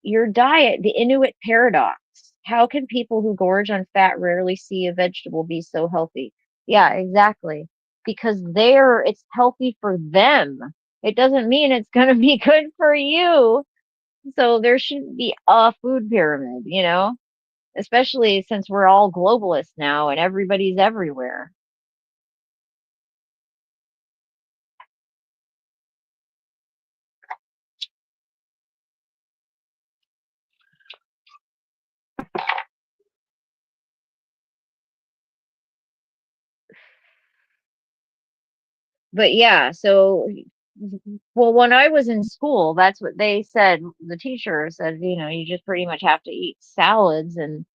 your diet, the Inuit paradox. How can people who gorge on fat rarely see a vegetable be so healthy? Yeah, exactly. Because it's healthy for them. It doesn't mean it's gonna be good for you. So there shouldn't be a food pyramid, especially since we're all globalists now and everybody's everywhere. But yeah, so well, when I was in school, that's what they said. The teacher said, you just pretty much have to eat salads and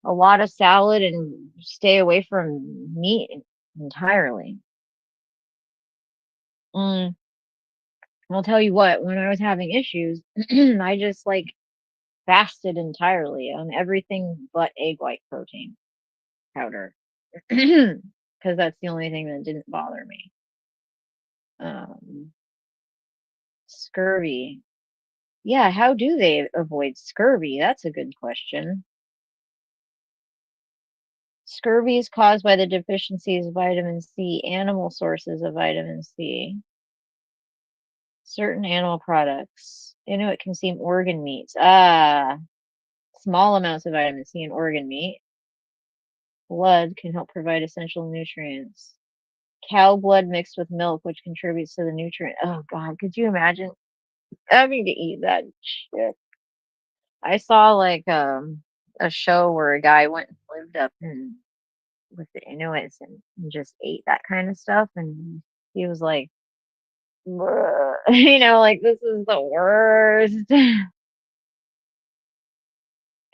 a lot of salad and stay away from meat entirely. Mm, I'll tell you what, when I was having issues, I just like fasted entirely on everything but egg white protein powder because that's the only thing that didn't bother me. Um, Scurvy. Yeah, how do they avoid scurvy? That's a good question. Scurvy is caused by the deficiencies of vitamin C, animal sources of vitamin C, certain animal products. It consume organ meats. Small amounts of vitamin C in organ meat. Blood can help provide essential nutrients. Cow blood mixed with milk, which contributes to the nutrient. Oh God, could you imagine having to eat that shit? I saw like a show where a guy went and lived up in with the Inuits and just ate that kind of stuff. And he was like, "Bruh," like this is the worst.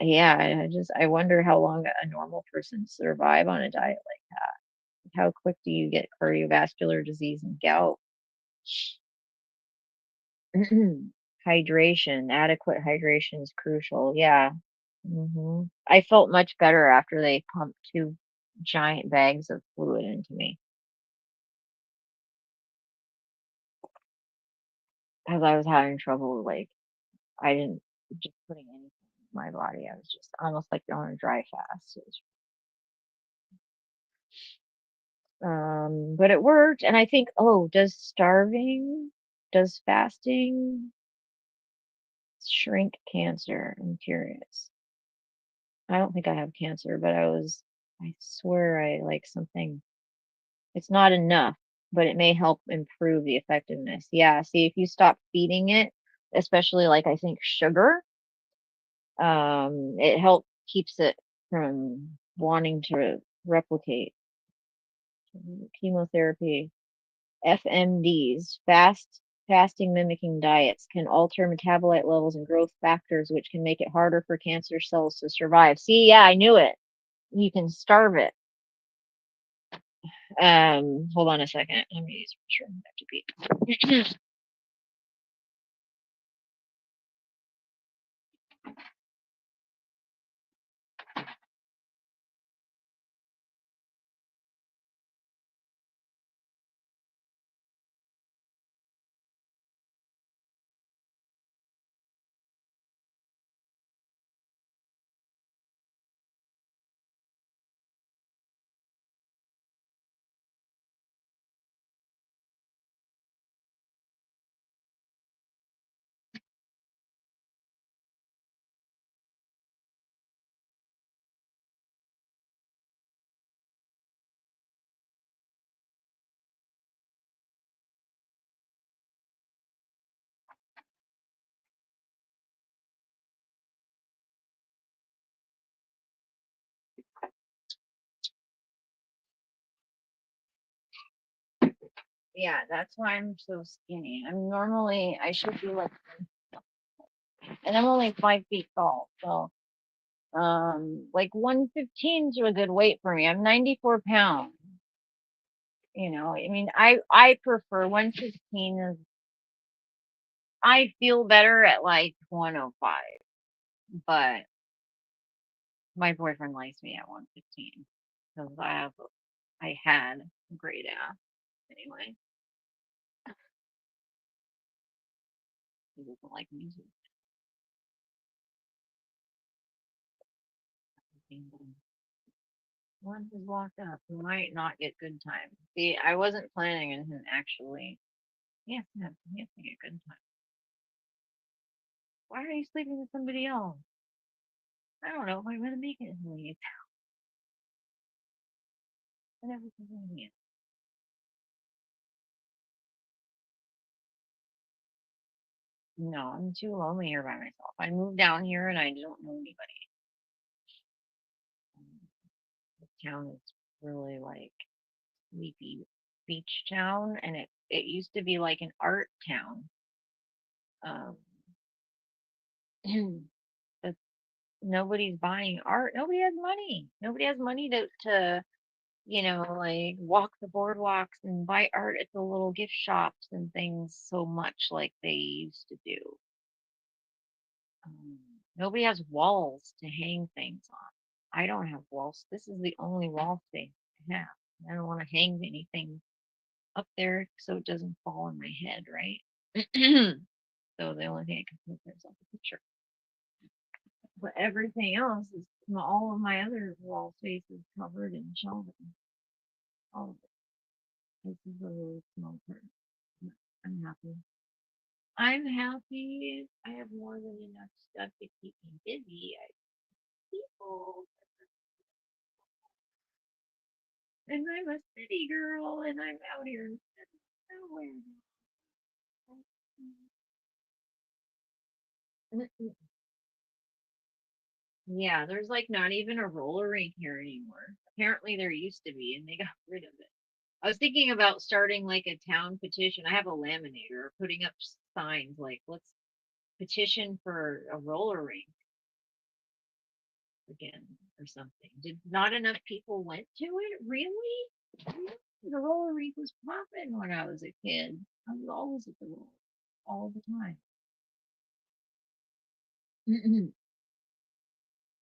Yeah, I wonder how long a normal person survive on a diet like that. How quick do you get cardiovascular disease and gout? Hydration, adequate hydration is crucial. Yeah. I felt much better after they pumped two giant bags of fluid into me because I was having trouble like I didn't just putting anything in my body. I was just almost like on a dry fast. But it worked, and I think, oh, does fasting shrink cancer? I'm curious. I don't think I have cancer, but I swear I like something. It's not enough, but it may help improve the effectiveness. Yeah, see, if you stop feeding it, especially like I think sugar, it helps keeps it from wanting to replicate. Chemotherapy, FMDs, fasting mimicking diets can alter metabolite levels and growth factors, which can make it harder for cancer cells to survive. See, yeah, I knew it. You can starve it. Hold on a second. Let me use sure I have to be. Yeah, that's why I'm so skinny. I should be like, and I'm only 5 feet tall. So, like 115 is a good weight for me. I'm 94 pounds. I mean, I prefer 115 is, I feel better at like 105, but my boyfriend likes me at 115 because I had a great ass anyway. He doesn't like me too. Once he's locked up, he might not get good time. See, I wasn't planning on him actually. He has to get good time. Why are you sleeping with somebody else? I don't know if I'm gonna make it leave. Whatever convenient. No, I'm too lonely here by myself. I moved down here and I don't know anybody. This town is really like sleepy beach town, and it used to be like an art town. Um, but nobody's buying art. Nobody has money. Nobody has money to like walk the boardwalks and buy art at the little gift shops and things so much like they used to do. Um, Nobody has walls to hang things on. I don't have walls. This is the only wall space I have. I don't want to hang anything up there so it doesn't fall on my head, right? So the only thing I can put there is like a picture. But everything else is all of my other wall space is covered in shelving. All of it. This is a really small part. I'm happy. I'm happy. I have more than enough stuff to keep me busy. I people, and I'm a city girl, and I'm out here in nowhere. Yeah, there's like not even a roller rink here anymore. Apparently there used to be, and they got rid of it. I was thinking about starting like a town petition. I have a laminator, putting up signs like, let's petition for a roller rink again or something. Did not enough people went to it? Really? Really? The roller rink was popping when I was a kid. I was always at the roller all the time.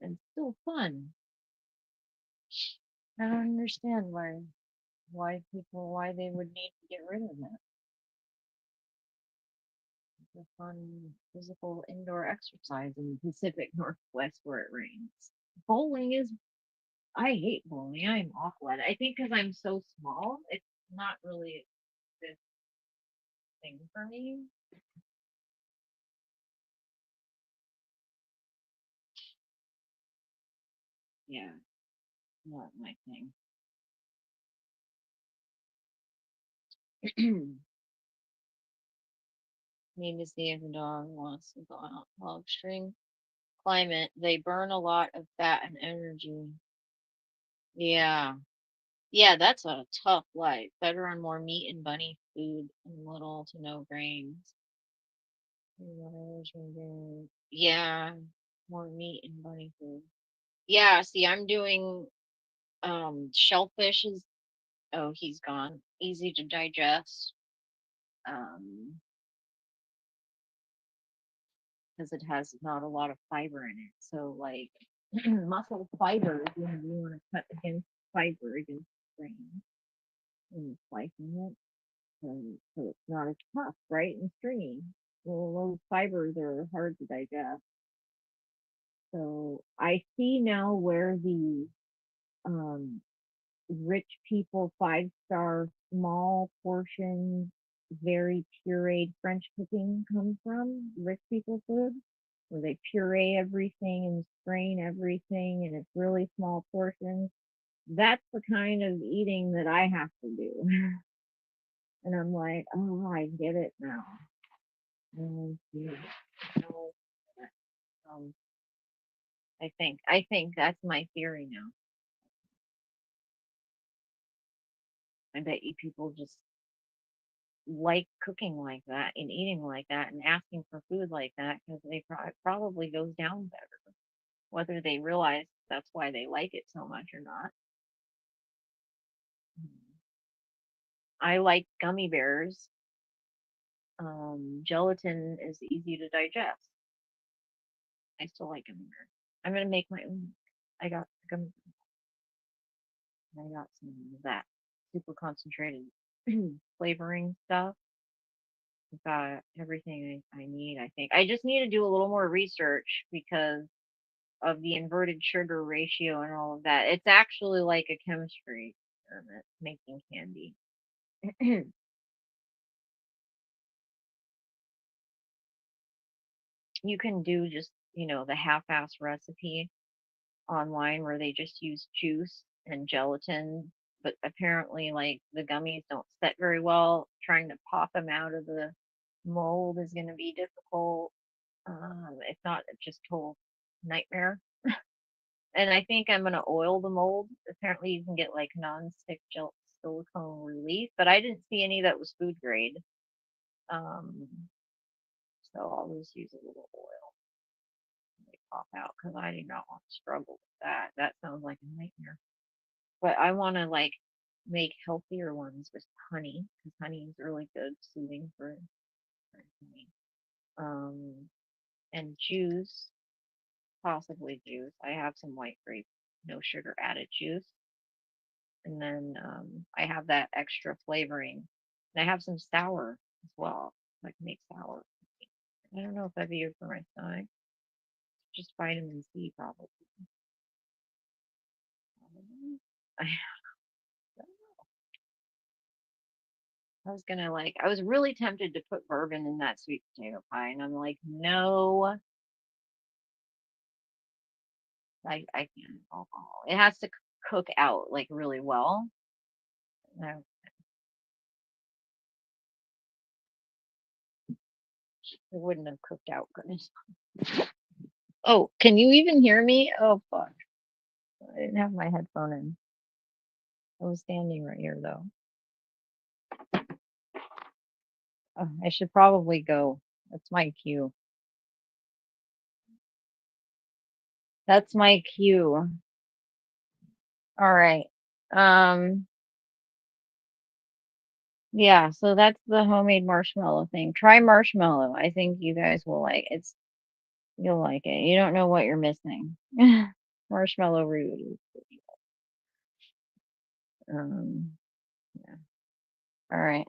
And still fun. I don't understand why they would need to get rid of it. It's a fun physical indoor exercise in the Pacific Northwest where it rains. Bowling is I hate bowling. I'm awful at it. I think because I'm so small, it's not really a good thing for me. Yeah, not my thing. Need to see if the dog wants to go out. Well, extreme climate, they burn a lot of fat and energy. Yeah. Yeah, that's a tough life. Better on more meat and bunny food and little to no grains. Yeah, more meat and bunny food. Yeah, see, I'm doing shellfish is oh, he's gone. Easy to digest. Um, because it has not a lot of fiber in it. So like muscle fiber, you want to cut against fiber against grain and slicing it. So it's not as tough, right? And stringy. Well, those fibers are hard to digest. So I see now where the um, rich people 5-star small portion, very pureed French cooking comes from. Rich people food, where they puree everything and strain everything, and it's really small portions. That's the kind of eating that I have to do. And I'm like, oh, I get it now. Oh, yeah. So, um, I think that's my theory now. I bet you people just like cooking like that and eating like that and asking for food like that because it probably goes down better, whether they realize that's why they like it so much or not. I like gummy bears. Gelatin is easy to digest. I still like gummy bears. I'm gonna make my own. I got gummy. I got some of that super concentrated flavoring stuff. I've got everything I need. I think I just need to do a little more research because of the inverted sugar ratio and all of that. It's actually like a chemistry experiment making candy. You can do just, the half-ass recipe online where they just use juice and gelatin, but apparently, like, the gummies don't set very well. Trying to pop them out of the mold is going to be difficult. If not, just total nightmare. And I think I'm going to oil the mold. Apparently, you can get like non-stick gel silicone relief, but I didn't see any that was food grade. Um, so I'll just use a little oil and they pop out because I do not want to struggle with that. That sounds like a nightmare. But I want to like make healthier ones with honey because honey is really good, soothing for me. Um, and juice, possibly juice. I have some white grape, no sugar added juice. And then I have that extra flavoring. And I have some sour as well. I can make sour. I don't know if that'd be good for my stomach. Just vitamin C, probably. I was gonna like, I was really tempted to put bourbon in that sweet potato pie, and I'm like, no, I can't alcohol. It has to cook out like really well. No, it wouldn't have cooked out good. Oh, can you even hear me? Oh fuck. I didn't have my headphone in. I was standing right here though. Oh, I should probably go. That's my cue. That's my cue. All right. Um, yeah, so that's the homemade marshmallow thing. Try marshmallow. I think you guys will like it. You'll like it. You don't know what you're missing. Marshmallow root. Um, yeah. All right.